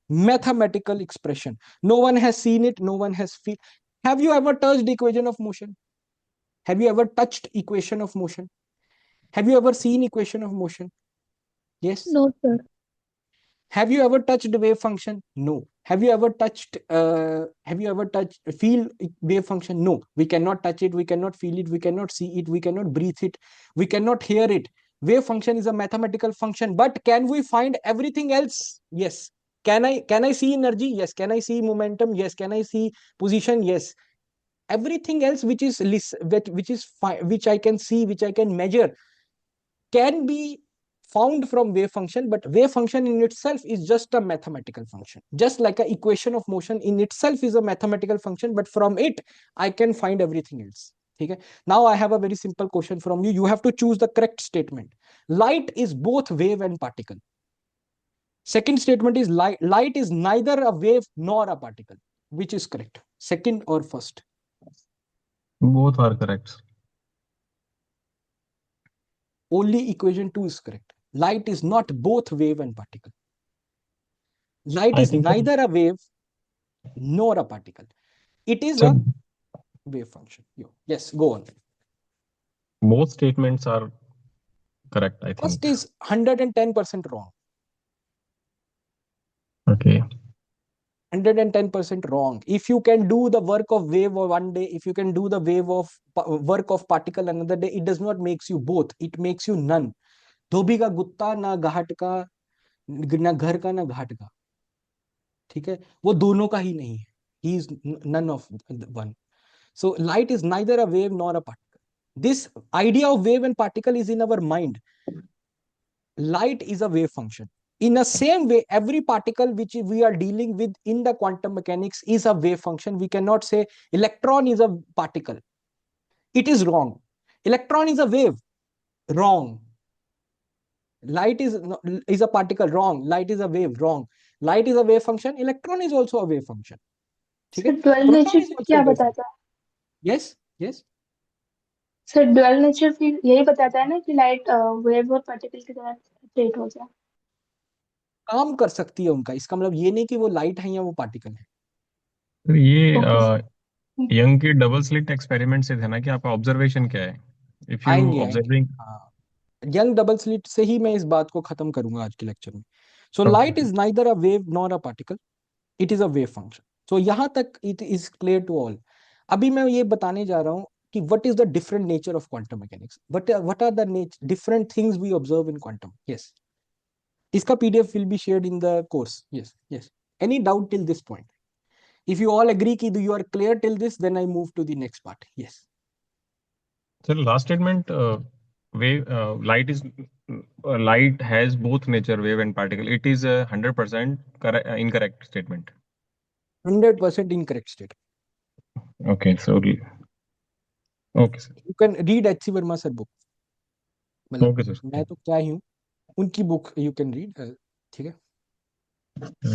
mathematical expression. No one has seen it. No one has feel. Have you ever touched equation of motion? Have you ever touched equation of motion? Have you ever seen equation of motion? Yes. No, sir. Have you ever touched wave function? No. Have you ever touched feel wave function? No. We cannot touch it, we cannot feel it, we cannot see it, we cannot breathe it, we cannot hear it. Wave function is a mathematical function, but can we find everything else? Yes. Can I see energy? Yes. Can I see momentum? Yes. Can I see position? Yes. Everything else which I can see, which I can measure, can be found from wave function, but wave function in itself is just a mathematical function, just like a equation of motion in itself is a mathematical function, but from it I can find everything else. Okay, now I have a very simple question from you. You have to choose the correct statement. Light is both wave and particle. Second statement is light is neither a wave nor a particle. Which is correct, second or first? Both are correct. Only equation 2 is correct. Light is not both wave and particle. Light I is think so. neither a wave nor a particle. It is So a wave function. Yes, go on. both statements are correct, I First think. is 110% wrong. Okay. 110% wrong. If you can do the work of wave one day, if you can do the work of particle another day, it does not makes you both. It makes you none. धोबी का गुत्ता ना घाट का, ना घर का ना घाट का. ठीक है, वो दोनों का ही नहीं है. He is none of one. So light is neither a wave nor a particle. This idea of wave and particle is in our mind. Light is a wave function. In the same way, every particle which we are dealing with in the quantum mechanics is a wave function. We cannot say electron is a particle. It is wrong. Electron is a wave. Wrong. Light is a particle. Wrong. Light is a wave. Wrong. Light is a wave function. Electron is also a wave function. Sir dual nature Proton is also क्या a wave function. बताता है? Yes. Yes. Sir dual nature फिर यही बताता है ना कि light wave और पार्टिकल की तरह ट्रीट हो जाए. काम कर सकती है उनका, इसका मतलब ये नहीं कि वो लाइट है या वो पार्टिकल है. तो ये ओके. यंग के डबल स्लिट एक्सपेरिमेंट से थे ना कि आपका ऑब्जर्वेशन क्या है? इफ यू आएंगे ऑब्जर्विंग यंग डबल स्लिट से ही मैं इस बात को खत्म करूंगा आज के लेक्चर में. So light is neither a wave nor a particle, it is a wave function. So यहां तक it is clear to all. अभी मैं ये बताने जा रहा हूं कि what is the different nature of quantum mechanics, what are the different things we observe in quantum. Yes, इसका PDF will be shared in the course. Yes yes. Any doubt till this point? If you all agree कि you are clear till this, then I move to the next part. Yes. So last statement, wave light has both nature, wave and particle. It is a 100% incorrect statement. 100% incorrect state. Okay, so okay sir. You can read H.C. Verma sir book. मतलब Okay sir. मैं तो क्या ही हूँ, उनकी book you can read. ठीक है.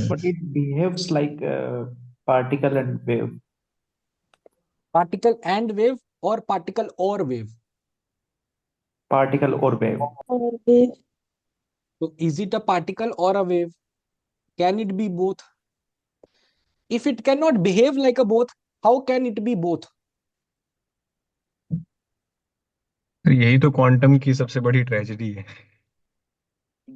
But it behaves like particle and wave. Particle and wave or particle or wave. Particle or wave. So is it a particle or a wave? Can it be both? If it cannot behave like a both, how can it be both? तो यही तो quantum की सबसे बड़ी tragedy है.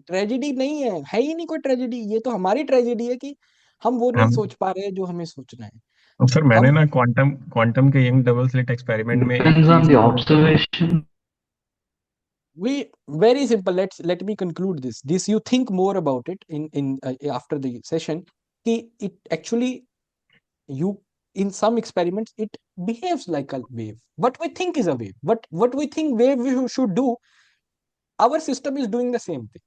Tragedy नहीं है ही नहीं कोई ट्रेजेडी. ये तो हमारी ट्रेजेडी है कि हम वो नहीं हम सोच पा रहे जो हमें सोचना है. सर मैंने ना क्वांटम के यंग डबल स्लिट एक्सपेरिमेंट में एक Depends on चीज the observation. very simple. Let me conclude this you think more about it in after the session. It actually, you, in some experiments it behaves like a wave. What we think is a wave, what we think wave we should do, our system is doing the same thing.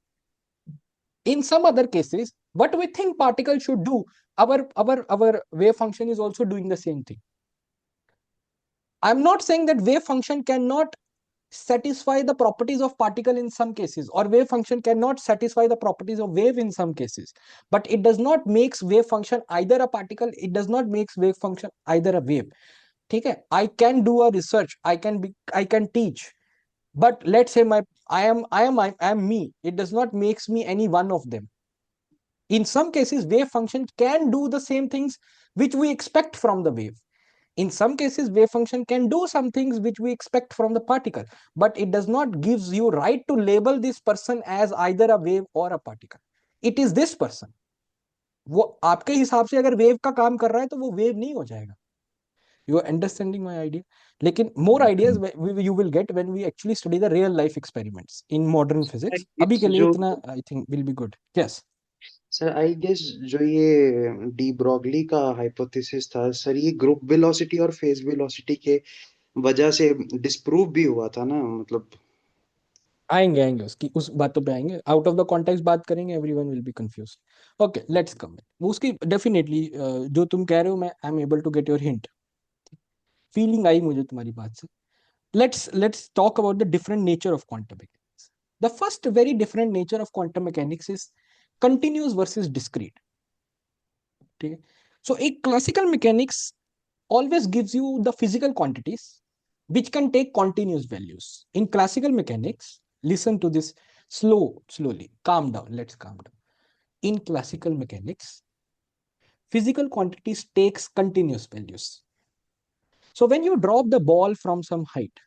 In some other cases, what we think particle should do, our wave function is also doing the same thing. I'm not saying that wave function cannot satisfy the properties of particle in some cases, or wave function cannot satisfy the properties of wave in some cases, but it does not makes wave function either a particle, it does not makes wave function either a wave. Okay, I can do a research, I can teach, but let's say I am me, it does not makes me any one of them. In some cases, wave function can do the same things which we expect from the wave. In some cases, wave function can do some things which we expect from the particle, but it does not gives you right to label this person as either a wave or a particle. It is this person. वो आपके हिसाब से अगर wave का काम कर रहा है तो वो वेव नहीं हो जाएगा. You are understanding my idea? लेकिन more ideas you will get when we actually study the real life experiments in modern physics. अभी के लिए इतना I think will be good. Yes. Sir I guess जो ये डी ब्रॉगली का hypothesis था sir, ये ग्रुप वेलोसिटी और फेज वेलोसिटी के वजह से डिस्प्रूव भी हुआ था ना, मतलब आएंगे उसकी उस बातों पे आएंगे. आउट ऑफ द कॉन्टेक्स्ट बात करेंगे, everyone will be confuse. Okay, let's come. उसकी डेफिनेटली जो तुम कह रहे हो, मैं I am able to get your hint. Feeling I मुझे तुम्हारी बात से. let's talk about the different nature of quantum mechanics. The first very different nature of quantum mechanics is continuous versus discrete. Okay, so a classical mechanics always gives you the physical quantities which can take continuous values. In classical mechanics, listen to this slowly, calm down, let's calm down. In classical mechanics, physical quantities takes continuous values. So when you drop the ball from some height,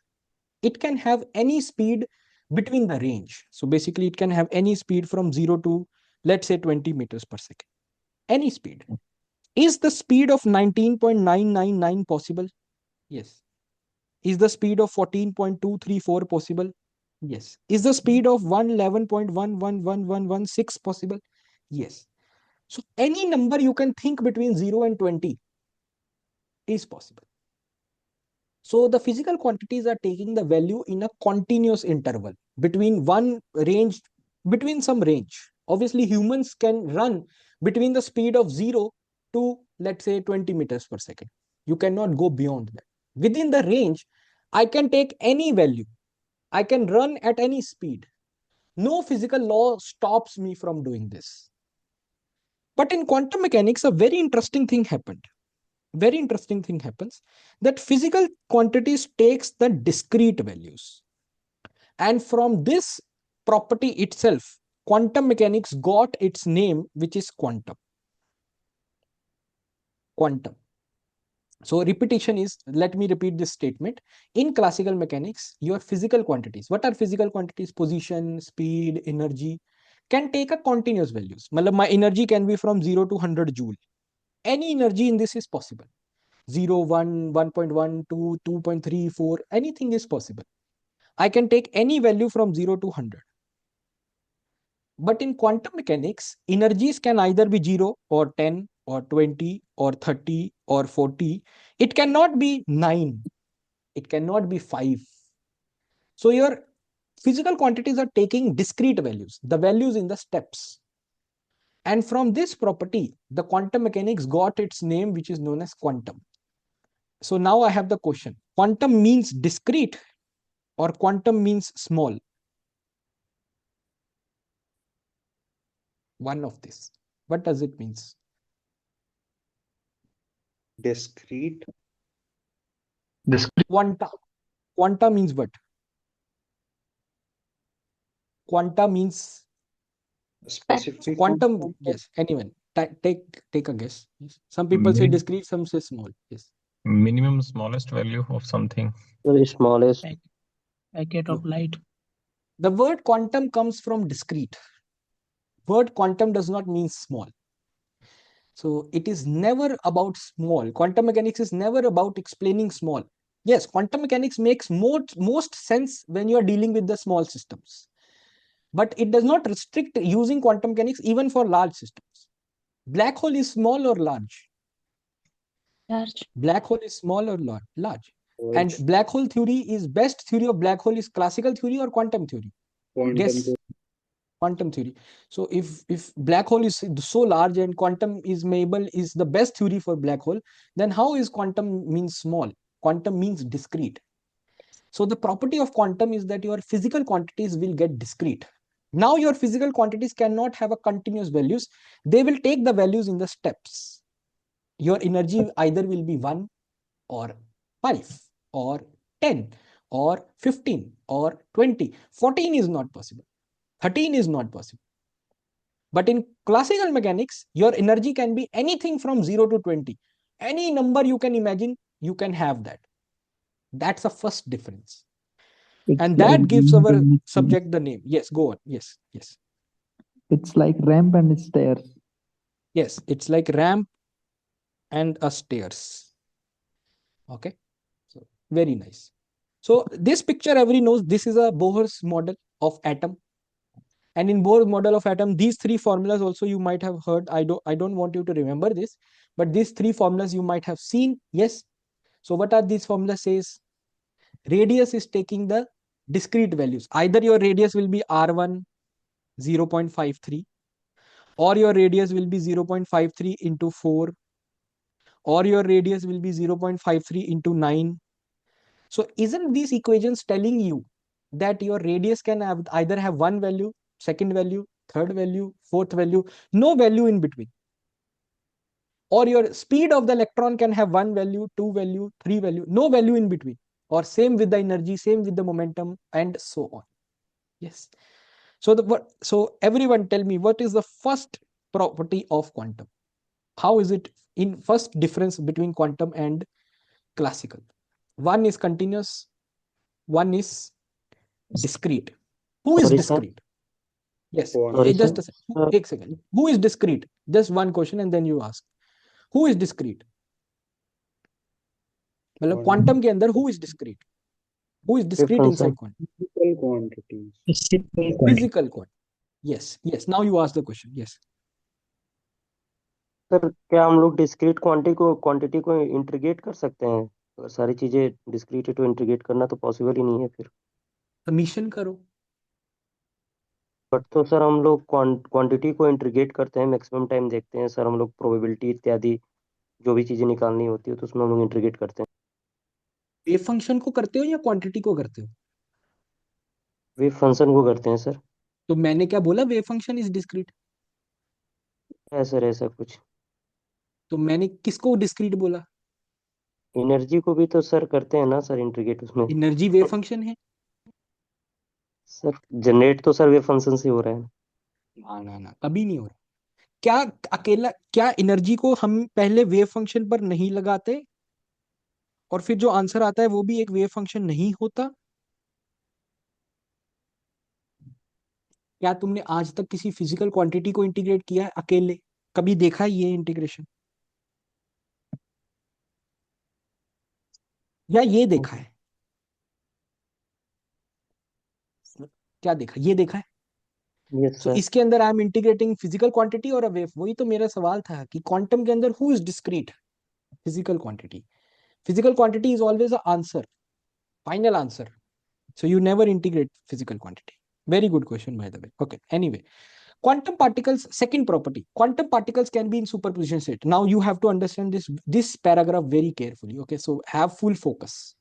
it can have any speed between the range. So basically it can have any speed from 0 to, let's say, 20 meters per second. Any speed. Is the speed of 19.999 possible? Yes. Is the speed of 14.234 possible? Yes. Is the speed of 111.111116 possible? Yes. So any number you can think between 0 and 20 is possible. So the physical quantities are taking the value in a continuous interval between one range, between some range. Obviously, humans can run between the speed of 0 to, let's say, 20 meters per second. You cannot go beyond that. Within the range, I can take any value. I can run at any speed. No physical law stops me from doing this. But in quantum mechanics, a very interesting thing happens, that physical quantities takes the discrete values, and from this property itself, quantum mechanics got its name, which is quantum. So repetition is, let me repeat this statement. In classical mechanics, your physical quantities, what are physical quantities? Position, speed, energy, can take a continuous values. My energy can be from 0 to 100 joule. Any energy in this is possible. 0, 1, 1.1, 2, 2.34, anything is possible. I can take any value from 0 to 100. But in quantum mechanics, energies can either be 0 or 10 or 20 or 30 or 40. It cannot be 9. It cannot be 5. So your physical quantities are taking discrete values, the values in the steps. And from this property, the quantum mechanics got its name, which is known as quantum. So now I have the question. Quantum means discrete or quantum means small? One of this. What does it means? discrete. Quanta. Quanta means what? Quanta means Specific quantum. Yes, anyone. Take a guess. Yes. Some people say discrete, some say small. Yes. Minimum smallest value of something. Very smallest. Packet of light. The word quantum comes from discrete. Word quantum does not mean small. So it is never about small. Quantum mechanics is never about explaining small. Yes, quantum mechanics makes most sense when you are dealing with the small systems. But it does not restrict using quantum mechanics even for large systems. Black hole is small or large? Large. Black hole is small or large? And black hole theory is best theory of black hole is classical theory or quantum theory? Guess. Quantum theory. So if black hole is so large and quantum is the best theory for black hole, then how is quantum means small? Quantum means discrete. So the property of quantum is that your physical quantities will get discrete. Now your physical quantities cannot have a continuous values. They will take the values in the steps. Your energy either will be 1 or 5 or 10 or 15 or 20. 14 is not possible. 13 is not possible. But in classical mechanics, your energy can be anything from 0 to 20. Any number you can imagine, you can have that. That's the first difference. And that gives our subject the name. Yes, go on. Yes. It's like ramp and stairs. Yes, it's like ramp and a stairs. Okay. So very nice. So this picture everybody knows this is a Bohr's model of atom. And in Bohr's model of atom, these three formulas also you might have heard. I don't want you to remember this, but these three formulas you might have seen. Yes. So what are these formulas says? Radius is taking the discrete values. Either your radius will be R1 0.53, or your radius will be 0.53 into 4, or your radius will be 0.53 into 9. So isn't these equations telling you that your radius can either have one value, second value, third value, fourth value, no value in between? Or your speed of the electron can have one value, two value, three value, no value in between. Or same with the energy, same with the momentum, and so on. Yes. So everyone tell me, what is the first property of quantum? How is it in first difference between quantum and classical? One is continuous, one is discrete. Who is discrete? Yes, just a second. Take a second. Who is discrete? Just one question and then you ask. Who is discrete? मतलब quantum के अंदर who is discrete? Who is discrete inside quantum? Physical quantity. Yes. Now you ask the question. Yes. Sir क्या हम लोग discrete quantity को integrate कर सकते हैं? अगर सारी चीजें डिस्क्रीट है तो इंटीग्रेट करना तो पॉसिबल ही नहीं है फिर। सबमिशन करो। बट तो सर हम लोग क्वांटिटी को इंटीग्रेट करते हैं, मैक्सिमम टाइम देखते हैं सर, हम लोग प्रोबेबिलिटी इत्यादि जो भी चीजें निकालनी होती है तो उसमें हम लोग इंटीग्रेट करते हैं। वेव फंक्शन को करते हो या क्वांटिटी को करते हो? वेव फंक्शन को करते हैं सर। तो मैंने क्या बोला? वेव फंक्शन इज डिस्क्रीट है सर ऐसा कुछ। तो मैंने किसको डिस्क्रीट बोला? एनर्जी को भी तो सर करते हैं ना सर इंटीग्रेट उसमें। एनर्जी वेव फंक्शन है सर जनरेट तो सर वेव फंक्शन से हो रहा है। ना कभी नहीं हो रहा। क्या अकेला क्या एनर्जी को हम पहले वेव फंक्शन पर नहीं लगाते और फिर जो आंसर आता है वो भी एक वेव फंक्शन नहीं होता? क्या तुमने आज तक किसी फिजिकल क्वांटिटी को इंटीग्रेट किया है अकेले? कभी देखा है ये इंटीग्रेशन? या ये देखा है? क्या देखा? ये देखा है? यस इसके अंदर I am integrating physical quantity और अ वेव। वही तो मेरा सवाल था कि क्वांटम के अंदर who is discrete? Physical quantity. Physical quantity is always a answer, final answer. So you never integrate physical quantity. Very good question, by the way. Okay. Anyway, quantum particles. Second property: quantum particles can be in superposition state. Now you have to understand this paragraph very carefully. Okay. So have full focus.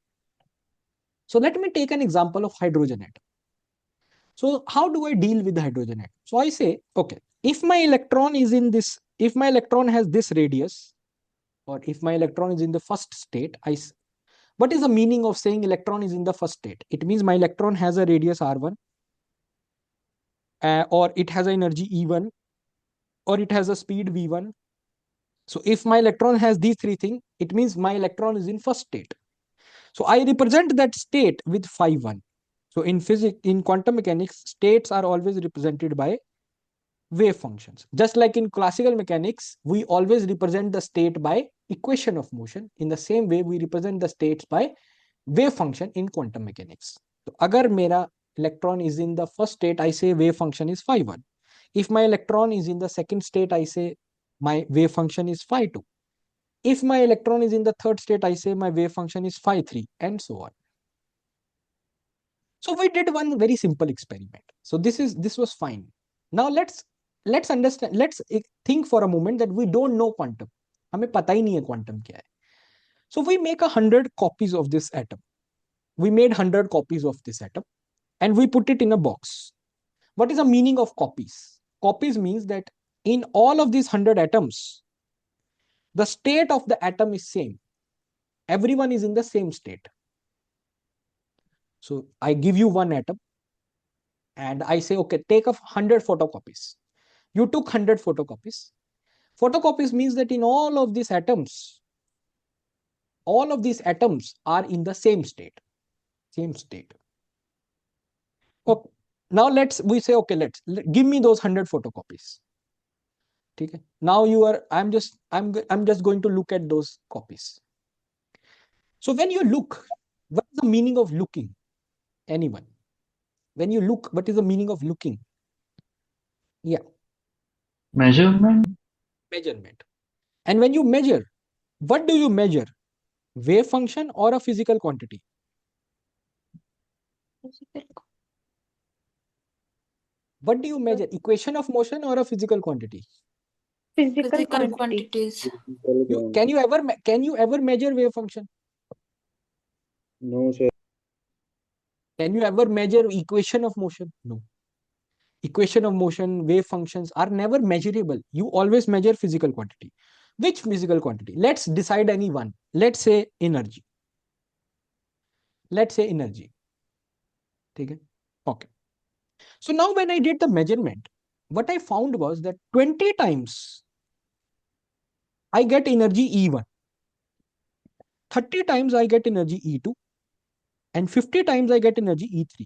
So let me take an example of hydrogen atom. So how do I deal with the hydrogen atom? So I say, okay, if my electron is in this, if my electron has this radius, or if my electron is in the first state, what is the meaning of saying electron is in the first state? It means my electron has a radius r1, or it has an energy E1, or it has a speed V1. So if my electron has these three things, it means my electron is in first state. So I represent that state with phi 1. So in physics, in quantum mechanics, states are always represented by wave functions. Just like in classical mechanics, we always represent the state by equation of motion. In the same way, we represent the states by wave function in quantum mechanics. तो अगर मेरा electron is in the first state, I say wave function is phi 1. If my electron is in the second state, I say my wave function is phi 2. If my electron is in the third state, I say my wave function is phi 3, and so on. So we did one very simple experiment. So this was fine. Now let's understand, let's think for a moment that we don't know quantum. हमें पता ही नहीं है quantum क्या है. So we make 100 copies of this atom. We made 100 copies of this atom and we put it in a box. What is the meaning of copies? Copies means that in all of these 100 atoms, the state of the atom is same. Everyone is in the same state. So I give you one atom and I say, okay, take 100 photocopies. You took 100 photocopies. Photocopies means that in all of these atoms are in the same state. Okay. Now we say, okay, give me those 100 photocopies. Okay. Now I'm just going to look at those copies. So when you look, what is the meaning of looking? Anyone? When you look, what is the meaning of looking? Yeah. Measurement. And when you measure, what do you measure? Wave function or a physical quantity? What do you measure? Equation of motion or a physical quantity? Physical quantities. Can you ever measure wave function? No, sir. Can you ever measure equation of motion? No. Equation of motion, wave functions are never measurable. You always measure physical quantity. Which physical quantity? Let's decide any one. Let's say energy. Okay. So now when I did the measurement, what I found was that 20 times I get energy E1, 30 times I get energy E2, and 50 times I get energy E3.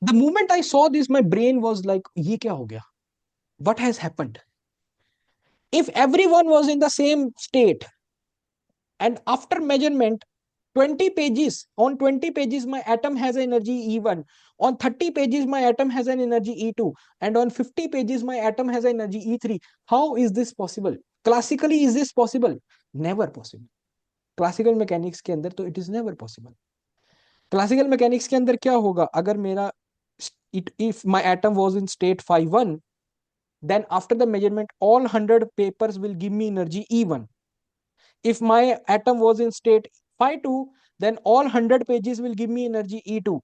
The moment I saw this, my brain was like, ye kya ho gaya? What has happened? If everyone was in the same state, and after measurement, 20 pages, on 20 pages, my atom has energy E1. On 30 pages, my atom has an energy E2. And on 50 pages, my atom has energy E3. How is this possible? Classically, is this possible? Never possible. Classical mechanics के अंदर तो it is never possible. Classical mechanics के अंदर क्या होगा? अगर मेरा if my atom was in state phi 1, then after the measurement, all 100 papers will give me energy E1. If my atom was in state phi 2, then all 100 pages will give me energy E2.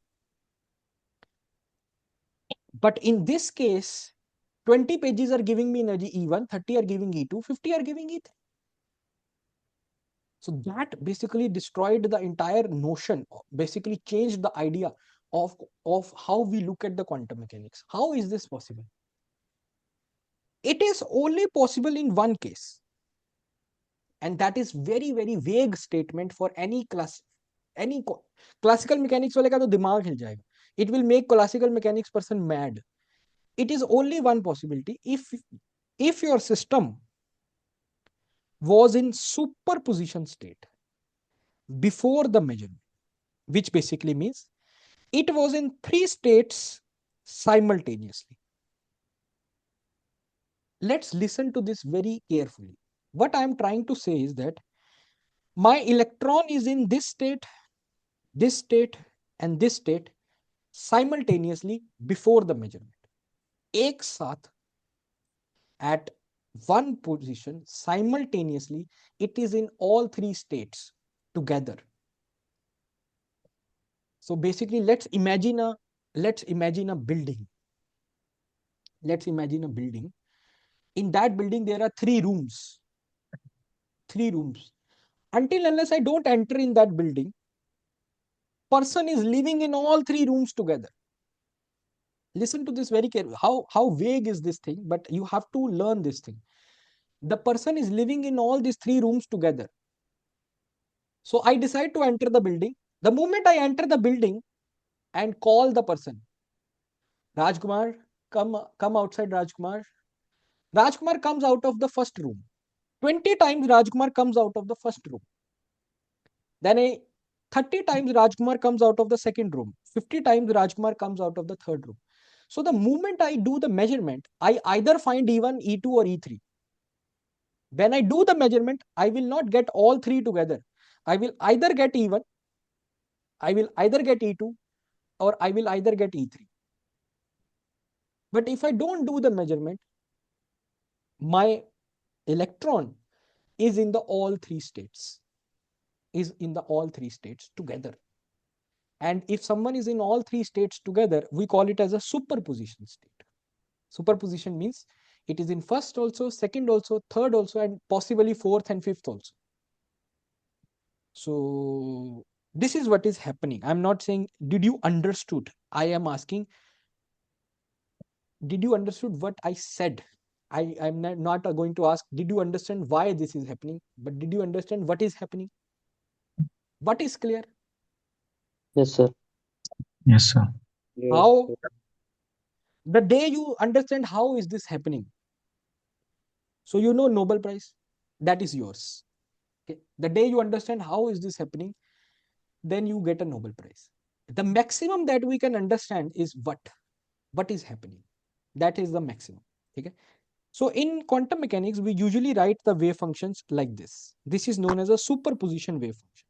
But in this case, 20 pages are giving me energy E1, 30 are giving E2, 50 are giving E3. So that basically destroyed the entire notion, basically changed the idea of how we look at the quantum mechanics. How is this possible? It is only possible in one case. And that is very, very vague statement for any classical mechanics वाले का तो दिमाग हिल जाएगा. It will make classical mechanics person mad. It is only one possibility. If your system was in superposition state before the measurement, which basically means it was in 3 states simultaneously. Let's listen to this very carefully. What I am trying to say is that my electron is in this state, and this state simultaneously before the measurement. एक साथ at one position simultaneously, it is in all 3 states together. So basically, let's imagine a building. Let's imagine a building. In that building, there are 3 rooms. 3 rooms. Until unless I don't enter in that building, person is living in all 3 rooms together. Listen to this very carefully. How vague is this thing? But you have to learn this thing. The person is living in all these 3 rooms together. So I decide to enter the building. The moment I enter the building and call the person, Rajkumar, come outside, Rajkumar. Rajkumar comes out of the first room. 20 times Rajkumar comes out of the first room. Then 30 times Rajkumar comes out of the second room, 50 times Rajkumar comes out of the third room. So the moment I do the measurement, I either find E1, E2 or E3. When I do the measurement, I will not get all three together. I will either get E1, I will either get E2, or I will either get E3. But if I don't do the measurement, my electron is in the all three states, together. And if someone is in all three states together, we call it as a superposition state. Superposition means it is in first also, second also, third also, and possibly fourth and fifth also. So this is what is happening. I'm not saying, did you understood? I am asking, did you understood what I said? I'm not going to ask, did you understand why this is happening? But did you understand what is happening? What is clear? Yes, sir. Yes, sir. How? The day you understand how is this happening, so you know Nobel Prize, that is yours. Okay. The day you understand how is this happening, then you get a Nobel Prize. The maximum that we can understand is what is happening. That is the maximum. Okay. So in quantum mechanics, we usually write the wave functions like this. This is known as a superposition wave function.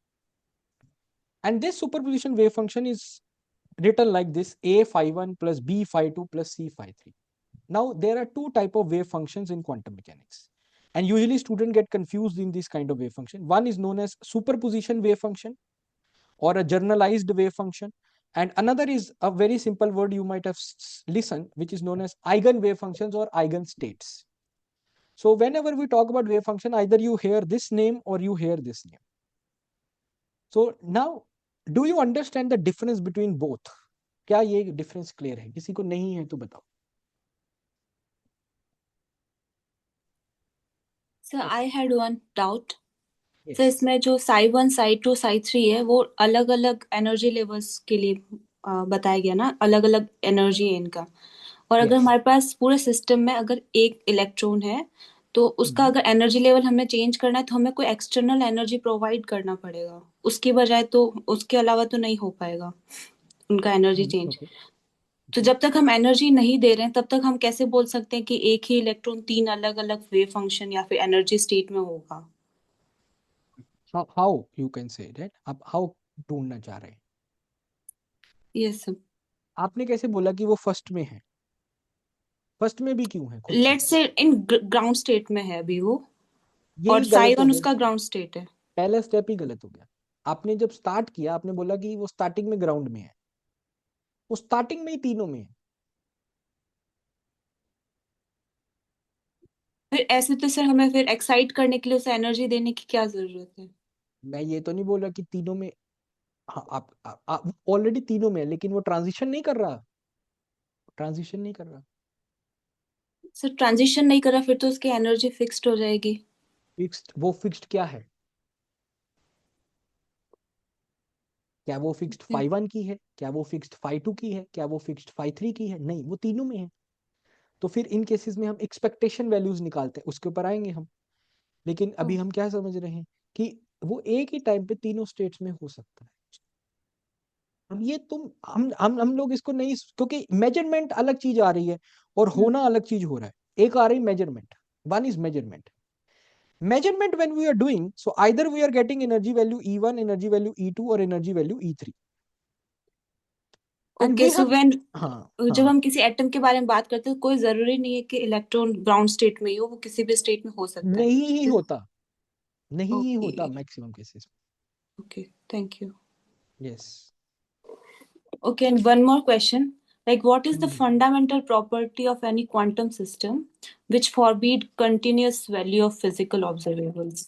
And this superposition wave function is written like this: a phi 1 plus b phi 2 plus c phi 3. Now there are two type of wave functions in quantum mechanics, and usually students get confused in this kind of wave function. One is known as superposition wave function or a generalized wave function, and another is a very simple word you might have listened, which is known as eigen wave functions or eigen states. So whenever we talk about wave function, either you hear this name or you hear this name. So now, do you understand the difference between both? क्या ये difference clear है? किसी को नहीं है तो बताओ. Sir I had one doubt. Yes. Sir इसमें जो साई 1 साई 2 साई 3 है वो अलग अलग एनर्जी लेवल्स के लिए बताया गया ना, अलग अलग एनर्जी है इनका. और अगर Yes. हमारे पास पूरे सिस्टम में अगर एक इलेक्ट्रॉन है तो उसका अगर एनर्जी लेवल हमें चेंज करना है तो हमें कोई एक्सटर्नल एनर्जी प्रोवाइड करना पड़ेगा. उसकी बजाय तो उसके अलावा तो नहीं हो पाएगा उनका एनर्जी चेंज. Okay. तो जब तक हम एनर्जी नहीं दे रहे हैं तब तक हम कैसे बोल सकते हैं कि एक ही इलेक्ट्रॉन तीन अलग अलग वेव फंक्शन या फिर एनर्जी स्टेट में होगा. How you can say that? आप how ढूंढना चाह रहे हैं? Yes sir. आपने कैसे बोला कि वो फर्स्ट में है? फर्स्ट में भी क्यों है? खुद से. Let's say in ground state में है अभी वो, और यही साई गलत हो 1 गया. उसका ग्राउंड स्टेट है. पहला स्टेप ही गलत हो गया. आपने जब स्टार्ट किया, आपने बोला कि वो स्टार्टिंग में ग्राउंड में है. वो स्टार्टिंग में ही तीनों में है. फिर ऐसे तो सर हमें फिर एक्साइट करने के लिए उसे एनर्जी देने की क्या जरूरत है? मैं ये तो नहीं बोल रहा कि तीनों में. हाँ, आप ऑलरेडी तीनों में है, लेकिन वो ट्रांजिशन नहीं कर रहा. सर ट्रांजिशन नहीं कर रहा फिर तो उसकी एनर्जी फिक्स्ड हो जाएगी. फिक्स्ड, वो फिक्स्ड क्या है? क्या वो फिक्स्ड फाई 1 की है? क्या वो फिक्स्ड फाई 2 की है? क्या वो फिक्स्ड फाई 3 की है? नहीं, वो तीनों में है. तो फिर इन केसेस में हम एक्सपेक्टेशन वैल्यूज निकालते हैं, उसके ऊपर आएंगे हम. लेकिन अभी हम क्या समझ रहे हैं कि वो एक ही टाइम पे तीनों स्टेट्स में हो सकता है. अब ये तुम हम लोग इसको नहीं, क्योंकि मेजरमेंट अलग चीज आ रही है और होना अलग चीज हो रहा है. एक आ रही measurement, one is measurement when we are doing, so either we are getting energy value E1, energy value E2 or energy value E3. And okay we so have, when हाँ, जब हम किसी एटम के बारे में बात करते हैं तो कोई जरूरी नहीं है कि इलेक्ट्रॉन ग्राउंड स्टेट में ही हो, वो किसी भी स्टेट में हो सकता है. नहीं ही होता, नहीं ही Okay. होता maximum cases. Okay thank you. Yes. Okay, and one more question. Like, what is the fundamental property of any quantum system which forbid continuous value of physical observables?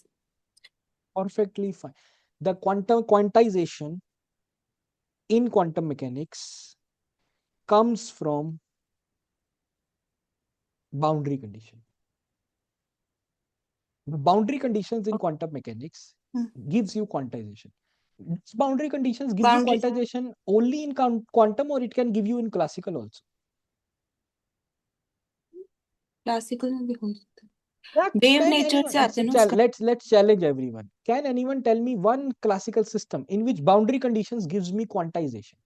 Perfectly fine. The quantization in quantum mechanics comes from boundary condition. The boundary conditions in quantum mechanics gives you quantization. Boundary conditions gives you quantization only in quantum, or it can give you in classical also. Classical में भी हो सकता है. Wave Can nature से आते हैं ना उसका। let's challenge everyone. Can anyone tell me one classical system in which boundary conditions gives me quantization?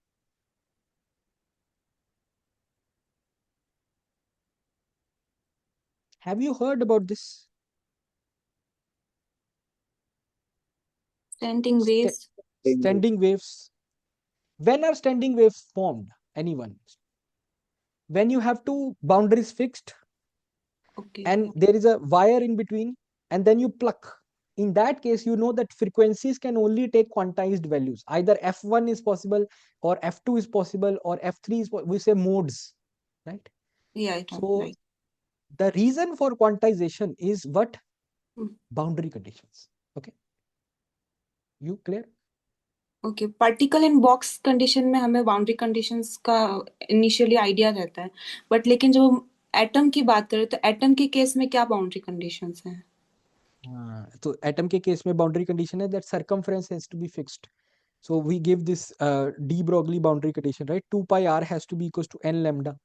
Have you heard about this? Standing waves. Standing waves. When are standing waves formed? Anyone? When you have two boundaries fixed okay and there is a wire in between, and then you pluck. In that case, you know that frequencies can only take quantized values. Either f1 is possible, or f2 is possible, or f3 is, we say modes, right? या So right. the reason for quantization is what? Hmm. Boundary conditions. Okay, you clear? Okay, particle in box condition में हमें boundary conditions का initially idea रहता है, but लेकिन जो atom की बात करें तो एटम के केस में क्या बाउंड्री कंडीशंस हैं? तो एटम के केस में बाउंड्री कंडीशन है that circumference has to be fixed. So we give this de Broglie boundary condition, right? 2 pi r has to be equals to n lambda.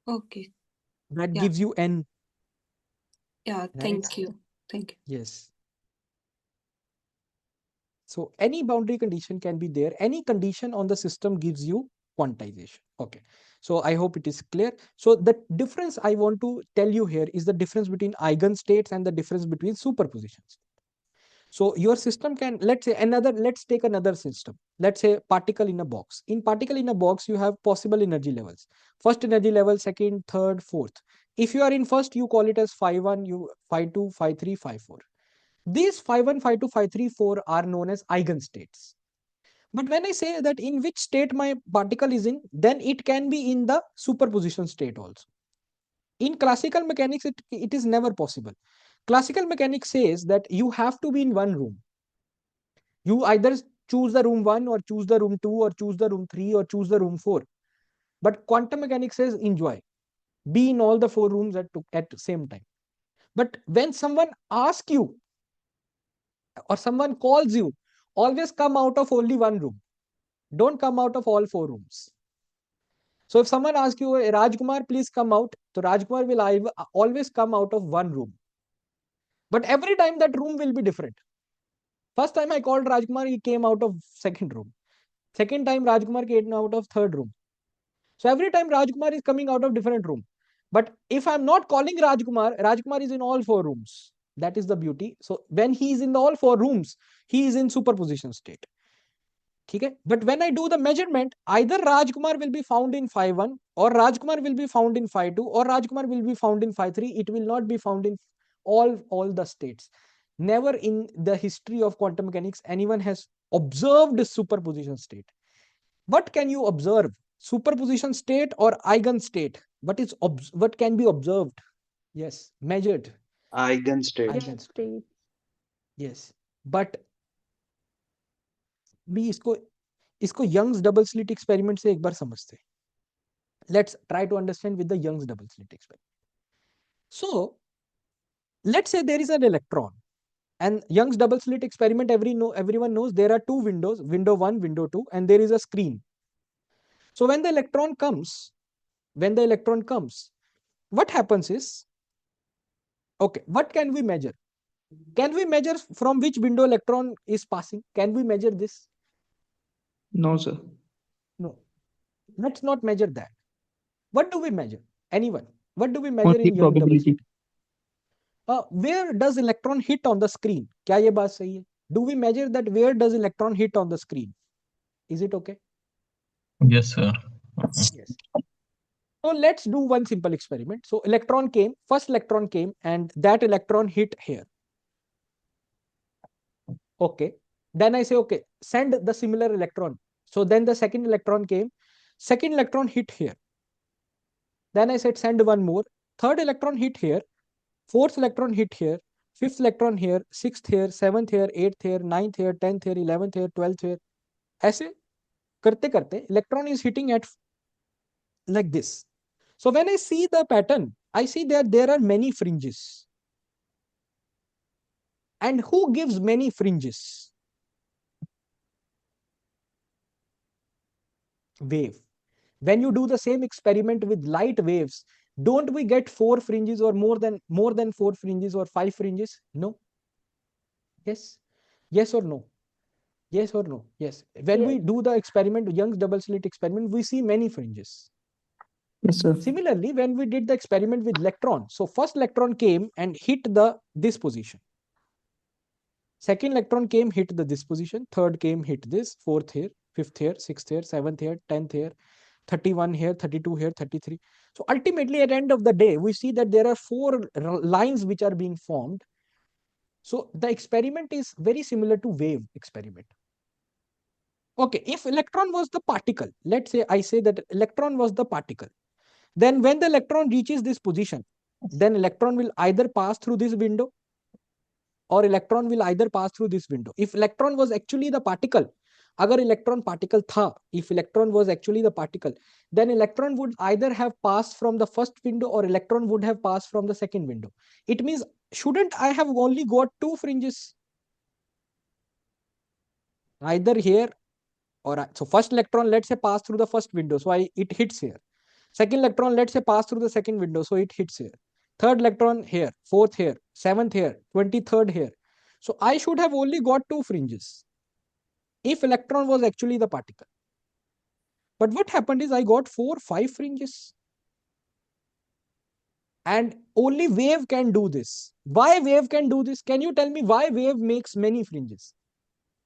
Okay, That Yeah. gives you n. या Right? Thank you, thank you. Yes. So any boundary condition can be there. Any condition on the system gives you quantization. Okay. So I hope it is clear. So the difference I want to tell you here is the difference between eigenstates and the difference between superpositions. So your system can, let's take another system. Let's say particle in a box. In particle in a box, you have possible energy levels. First energy level, second, third, fourth. If you are in first, you call it as phi 1, you phi 2, phi 3, phi 4. These phi 1, phi 2, phi 3, 4 are known as eigenstates. But when I say that in which state my particle is in, then it can be in the superposition state also. In classical mechanics, it is never possible. Classical mechanics says that you have to be in one room. You either choose the room 1 or choose the room 2 or choose the room 3 or choose the room 4. But quantum mechanics says enjoy. Be in all the 4 rooms at the same time. But when someone asks you or someone calls you, always come out of only one room. Don't come out of all 4 rooms. So if someone asks you, Rajkumar, please come out, so Rajkumar will always come out of one room. But every time that room will be different. First time I called Rajkumar, he came out of second room. Second time Rajkumar came out of third room. So every time Rajkumar is coming out of different room. But if I'm not calling Rajkumar, Rajkumar is in all 4 rooms. That is the beauty. So when he is in all 4 rooms, he is in superposition state. Okay? But when I do the measurement, either Rajkumar will be found in phi 1 or Rajkumar will be found in phi 2 or Rajkumar will be found in phi 3. It will not be found in all the states. Never in the history of quantum mechanics anyone has observed superposition state. What can you observe? Superposition state or eigenstate? What can be observed? Yes, measured. Eigenstate. Eigenstate. Yes, but भी इसको Young's double slit experiment से एक बार समझते हैं. Let's try to understand with the Young's double slit experiment. So let's say there is an electron, and Young's double slit experiment, everyone knows there are 2 windows, window 1, window 2, and there is a screen. So when the electron comes, what happens is, okay, what can we measure? Can we measure from which window electron is passing? Can we measure this? No, sir. No. Let's not measure that. What do we measure? Anyone? What do we measure Only in Young's double probability. slit? Where does electron hit on the screen? क्या ये बात सही है? Do we measure that where does electron hit on the screen? Is it okay? Yes, sir. Yes. So let's do one simple experiment. So first electron came, and that electron hit here. Okay. Then I say, okay, send the similar electron. So then the second electron came, second electron hit here. Then I said, send one more. Third electron hit here, fourth electron hit here, fifth electron here, sixth here, seventh here, eighth here, ninth here, 10th here, 11th here, 12th here. ऐसे करते करते electron is hitting at like this. So when I see the pattern, I see that there are many fringes. And who gives many fringes? Wave. When you do the same experiment with light waves, don't we get 4 fringes or more than 4 fringes or 5 fringes? No. Yes. Yes or no? Yes or no? Yes. When we do the experiment, Young's double slit experiment, we see many fringes. Yes, sir. Similarly, when we did the experiment with electron, so first electron came and hit this position. Second electron came, hit this position. Third came, hit this. Fourth here, fifth here, sixth here, seventh here, 10th here, 31 here, 32 here, 33. So ultimately, at the end of the day, we see that there are 4 lines which are being formed. So the experiment is very similar to wave experiment. Okay, if electron was the particle, let's say I say that electron was the particle, then when the electron reaches this position, then electron will either pass through this window or electron will either pass through this window. If electron was actually the particle, agar electron particle tha, if electron was actually the particle, then electron would either have passed from the first window or electron would have passed from the second window. It means, shouldn't I have only got 2 fringes? Either here or so first electron, let's say, pass through the first window, so it hits here. Second electron, let's say, pass through the second window, so it hits here. Third electron here, fourth here, seventh here, 23rd here. So I should have only got 2 fringes if electron was actually the particle. But what happened is I got 4, 5 fringes. And only wave can do this. Why wave can do this? Can you tell me why wave makes many fringes?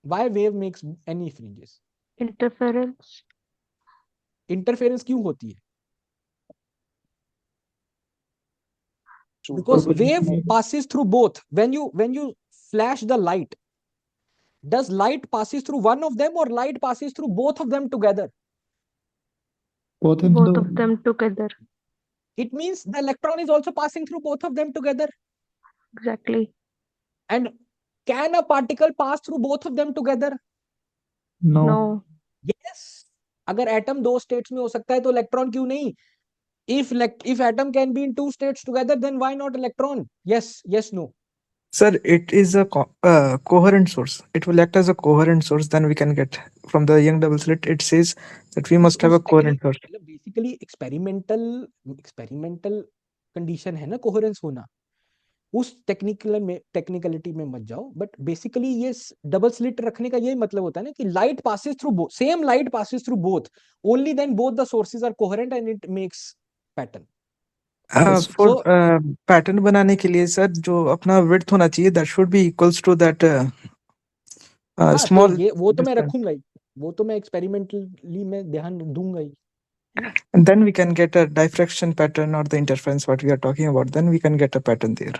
Why wave makes any fringes? Interference. Interference क्यों होती है? Because wave passes through both. When you flash the light, does light passes through one of them or light passes through both of them together? Both of them together. It means the electron is also passing through both of them together. Exactly. And can a particle pass through both of them together? No. Yes. अगर atom 2 states में हो सकता है तो electron क्यों नहीं? If atom can be in 2 states together, then why not electron? Yes, no. Sir, it is a coherent source. It will act as a coherent source. Then we can get from the Young double slit. It says that we must have a coherent source. Basically, experimental condition है ना coherence होना. उस technicality में मत जाओ. But basically ये double slit रखने का यही मतलब होता है ना कि light passes through both. Same light passes through both. Only then both the sources are coherent and it makes pattern. For pattern बनाने के लिए सर जो अपना width होना चाहिए that should be equals to that small. तो ये वो तो मैं रखूंगा ही, वो तो मैं experimentally में ध्यान दूंगा ही. And then we can get a diffraction pattern or the interference what we are talking about. Then we can get a pattern there,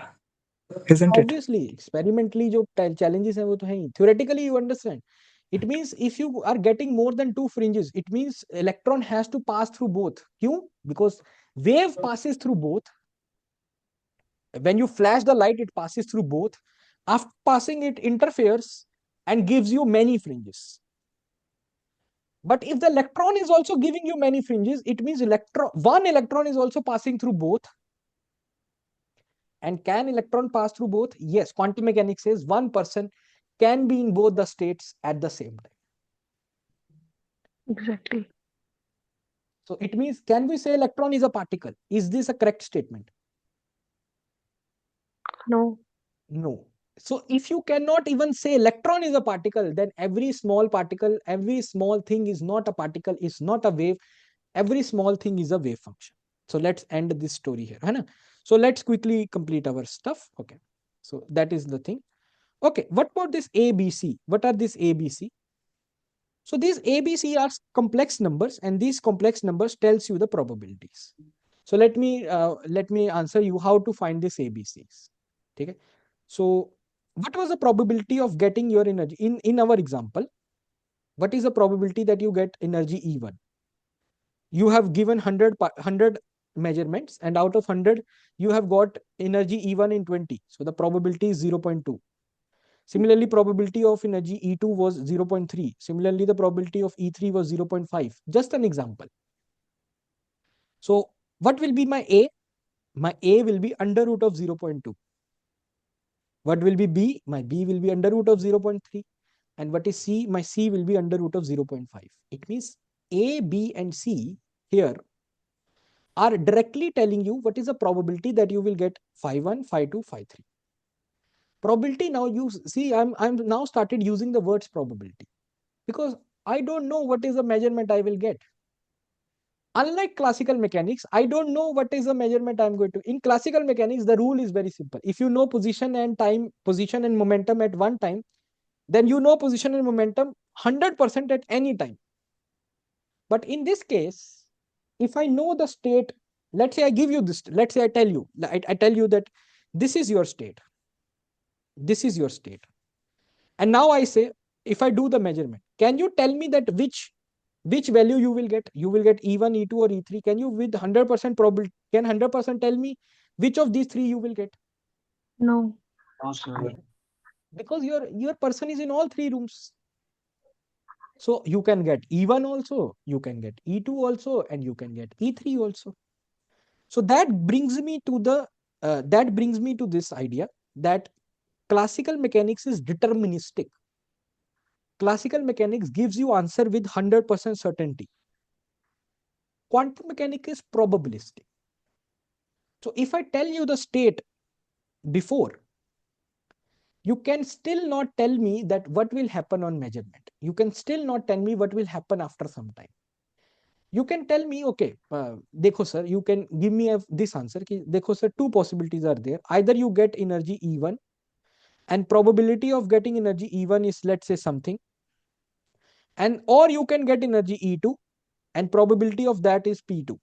isn't it? Obviously, experimentally जो challenges हैं वो तो है ही. Theoretically you understand. It means if you are getting more than 2 fringes, it means electron has to pass through both. क्यों? Because wave passes through both. When you flash the light, it passes through both. After passing, it interferes and gives you many fringes. But if the electron is also giving you many fringes, it means one electron is also passing through both. And can electron pass through both? Yes, quantum mechanics says one person can be in both the states at the same time. Exactly. So it means, can we say electron is a particle? Is this a correct statement? No. No. So if you cannot even say electron is a particle, then every small particle, every small thing is not a particle, is not a wave. Every small thing is a wave function. So let's end this story here. Hai na? So let's quickly complete our stuff. Okay. So that is the thing. Okay. What about this ABC? What are these ABC? So these ABC are complex numbers, and these complex numbers tells you the probabilities. So let me answer you how to find these ABCs. Okay. So what was the probability of getting your energy in our example? What is the probability that you get energy E1? You have given 100 measurements, and out of 100 you have got energy E1 in 20. So the probability is 0.2. Similarly, probability of energy E2 was 0.3. Similarly, the probability of E3 was 0.5. Just an example. So what will be my A? My A will be under root of 0.2. What will be B? My B will be under root of 0.3. And what is C? My C will be under root of 0.5. It means A, B, and C here are directly telling you what is the probability that you will get phi 1, phi 2, phi 3. Probability, now you see, I'm now started using the words probability because I don't know what is the measurement I will get. Unlike classical mechanics, I don't know what is the measurement I'm going to. In classical mechanics, the rule is very simple. If you know position and time, position and momentum at one time, then you know position and momentum 100% at any time. But in this case, if I know the state, let's say I give you this, let's say I tell you, I tell you that this is your state. This is your state. And now I say, if I do the measurement, can you tell me that which value you will get? You will get E1, E2 or E3. Can you with 100% probability, can 100% tell me which of these three you will get? No. Because your person is in all three rooms. So you can get E1 also, you can get E2 also, and you can get E3 also. So that brings me to this idea that classical mechanics is deterministic. Classical mechanics gives you answer with 100% certainty. Quantum mechanics is probabilistic. So if I tell you the state before, you can still not tell me that what will happen on measurement. You can still not tell me what will happen after some time. You can tell me, okay, dekho sir, you can give me this answer. Ki, dekho sir, two possibilities are there. Either you get energy E1 and probability of getting energy E1 is, let's say, something. And or you can get energy E2 and probability of that is P2.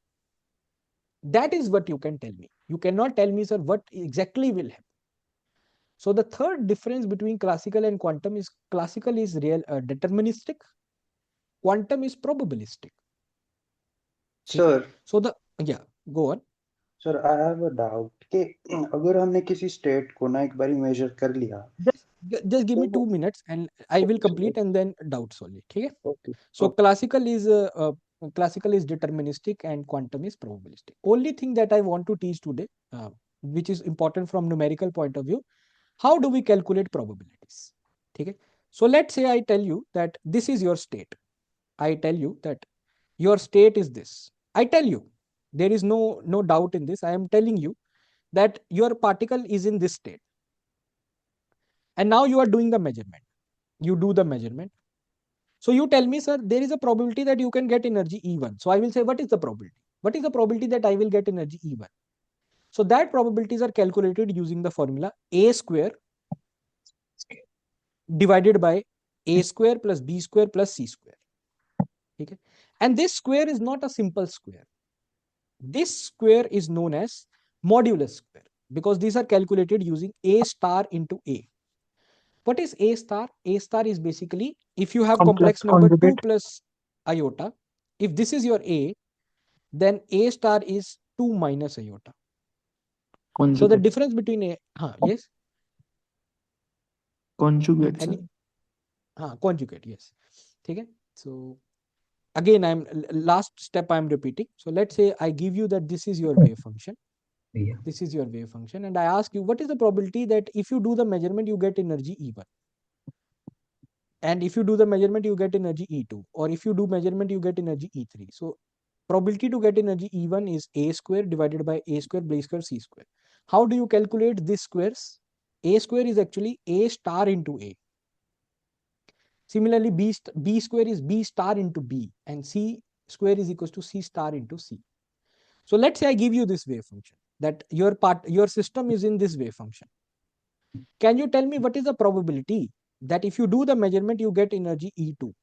That is what you can tell me. You cannot tell me, sir, what exactly will happen. So the third difference between classical and quantum is classical is real deterministic, quantum is probabilistic. Sir So the go on. Sir I have a doubt कि अगर हमने किसी state को ना एक बारी major कर लिया, just give me 2 minutes and I will complete and then doubt solve it. Okay? Okay. So classical is deterministic and quantum is probabilistic. Only thing that I want to teach today, which is important from numerical point of view, how do we calculate probabilities? Okay? So let's say I tell you that this is your state. I tell you that your state is this. I tell you, there is no doubt in this. I am telling you that your particle is in this state. And now you are doing the measurement. You do the measurement. So you tell me, sir, there is a probability that you can get energy E1. So I will say, what is the probability? What is the probability that I will get energy E1? So that probabilities are calculated using the formula A square divided by A square plus B square plus C square. Okay? And this square is not a simple square. This square is known as modulus square because these are calculated using A star into A. What is A star? A star is basically if you have complex number 2 plus iota, if this is your A, then A star is 2 minus iota. Conjugate. So the difference between A, yes? Conjugate. Conjugate, yes. Okay? So again, last step I'm repeating. So let's say I give you that this is your wave function. Yeah. This is your wave function. And I ask you, what is the probability that if you do the measurement, you get energy E1? And if you do the measurement, you get energy E2. Or if you do measurement, you get energy E3. So probability to get energy E1 is A square divided by A square, B square, C square. How do you calculate these squares? A square is actually A star into A. Similarly, B square is B star into B. And C square is equals to C star into C. So let's say I give you this wave function, that your system is in this wave function. Can you tell me what is the probability that if you do the measurement, you get energy E2?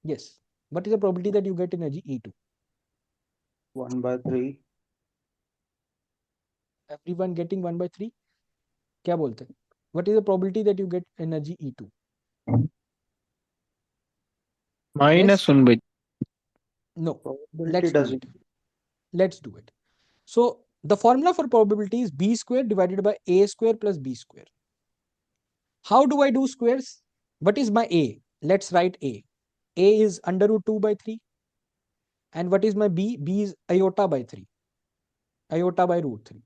Yes. What is the probability that you get energy E2? 1/3. Everyone getting 1/3? क्या बोलते हैं? What is the probability that you get energy E2? Minus Yes? 1/3. No. Probability Let's do doesn't. it. Let's do it. So the formula for probability is B square divided by A square plus B square. How do I do squares? What is my A? Let's write A. A is under root 2 by 3. And what is my B? B is iota by 3. Iota by root 3.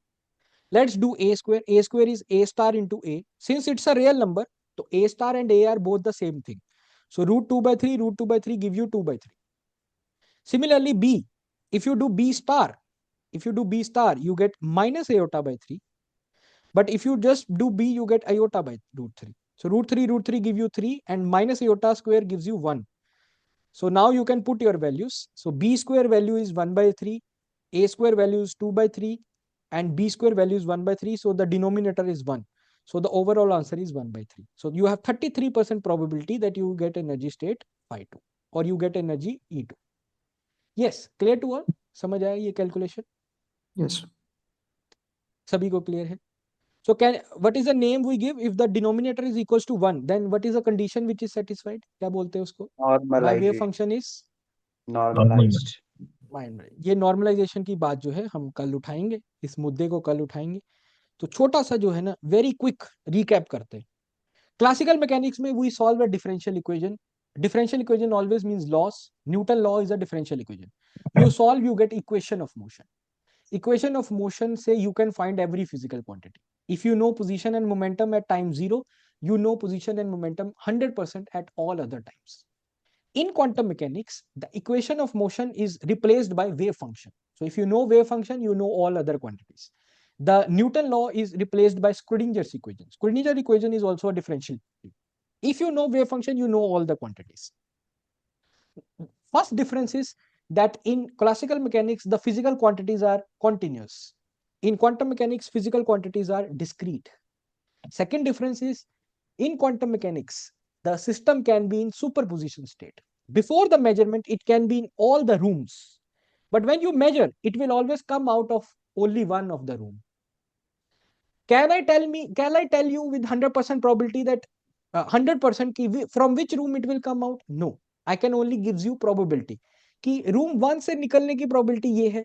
Let's do A square. A square is A star into A. Since it's a real number, so A star and A are both the same thing. So root 2 by 3, root 2 by 3 give you 2 by 3. Similarly, B. If you do B star, If you do B star, you get minus iota by 3. But if you just do B, you get iota by root 3. So root 3 give you 3 and minus iota square gives you 1. So now you can put your values. So B square value is 1 by 3, A square value is 2 by 3, and B square value is 1 by 3. So the denominator is 1. So the overall answer is 1 by 3. So you have 33% probability that you get energy state phi 2 or you get energy E2. Yes, clear to all? समझ आया ये calculation? Yes. सभी को clear है? So what is the name we give if the denominator is equals to 1? Then what is the condition which is satisfied? क्या बोलते हैं उसको? My wave function is normalized. ये नॉर्मलाइजेशन की बात जो है हम कल उठाएंगे, इस मुद्दे को कल उठाएंगे. तो छोटा सा जो है ना, वेरी क्विक रिकैप करते हैं. क्लासिकल मैकेनिक्स में we solve a differential equation. Differential equation always means laws. Newton law is a differential equation. You solve, you get equation of motion. Equation of motion say you can find every physical quantity. If you know position and momentum at time 0, you know position and momentum 100% at all other times. In quantum mechanics, the equation of motion is replaced by wave function. So if you know wave function, you know all other quantities. The Newton law is replaced by Schrödinger's equation. Schrödinger equation is also a differential. If you know wave function, you know all the quantities. First difference is that in classical mechanics, the physical quantities are continuous. In quantum mechanics, physical quantities are discrete. Second difference is in quantum mechanics, the system can be in superposition state. Before the measurement, it can be in all the rooms. But when you measure, it will always come out of only one of the room. Can I tell you with 100% probability that 100% from which room it will come out? No. I can only gives you probability. कि room 1 से निकलने की probability ये है.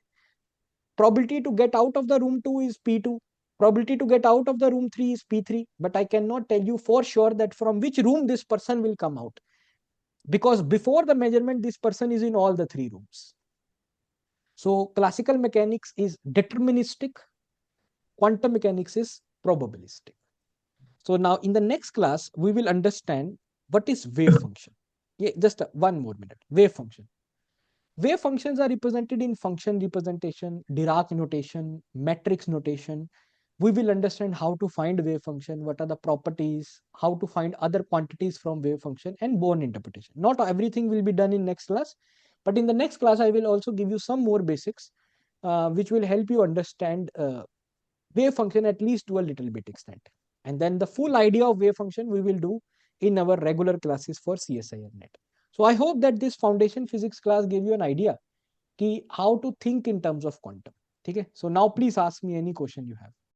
Probability to get out of the room 2 is P2. Probability to get out of the room 3 is P3. But I cannot tell you for sure that from which room this person will come out. Because before the measurement, this person is in all the 3 rooms. So classical mechanics is deterministic. Quantum mechanics is probabilistic. So now in the next class, we will understand what is wave function. Yeah, just one more minute. Wave function. Wave functions are represented in function representation, Dirac notation, matrix notation. We will understand how to find wave function, what are the properties, how to find other quantities from wave function, and Born interpretation. Not everything will be done in next class, but in the next class, I will also give you some more basics, which will help you understand wave function at least to a little bit extent. And then the full idea of wave function we will do in our regular classes for CSIR Net. So I hope that this foundation physics class gave you an idea ki how to think in terms of quantum. Okay? So now please ask me any question you have.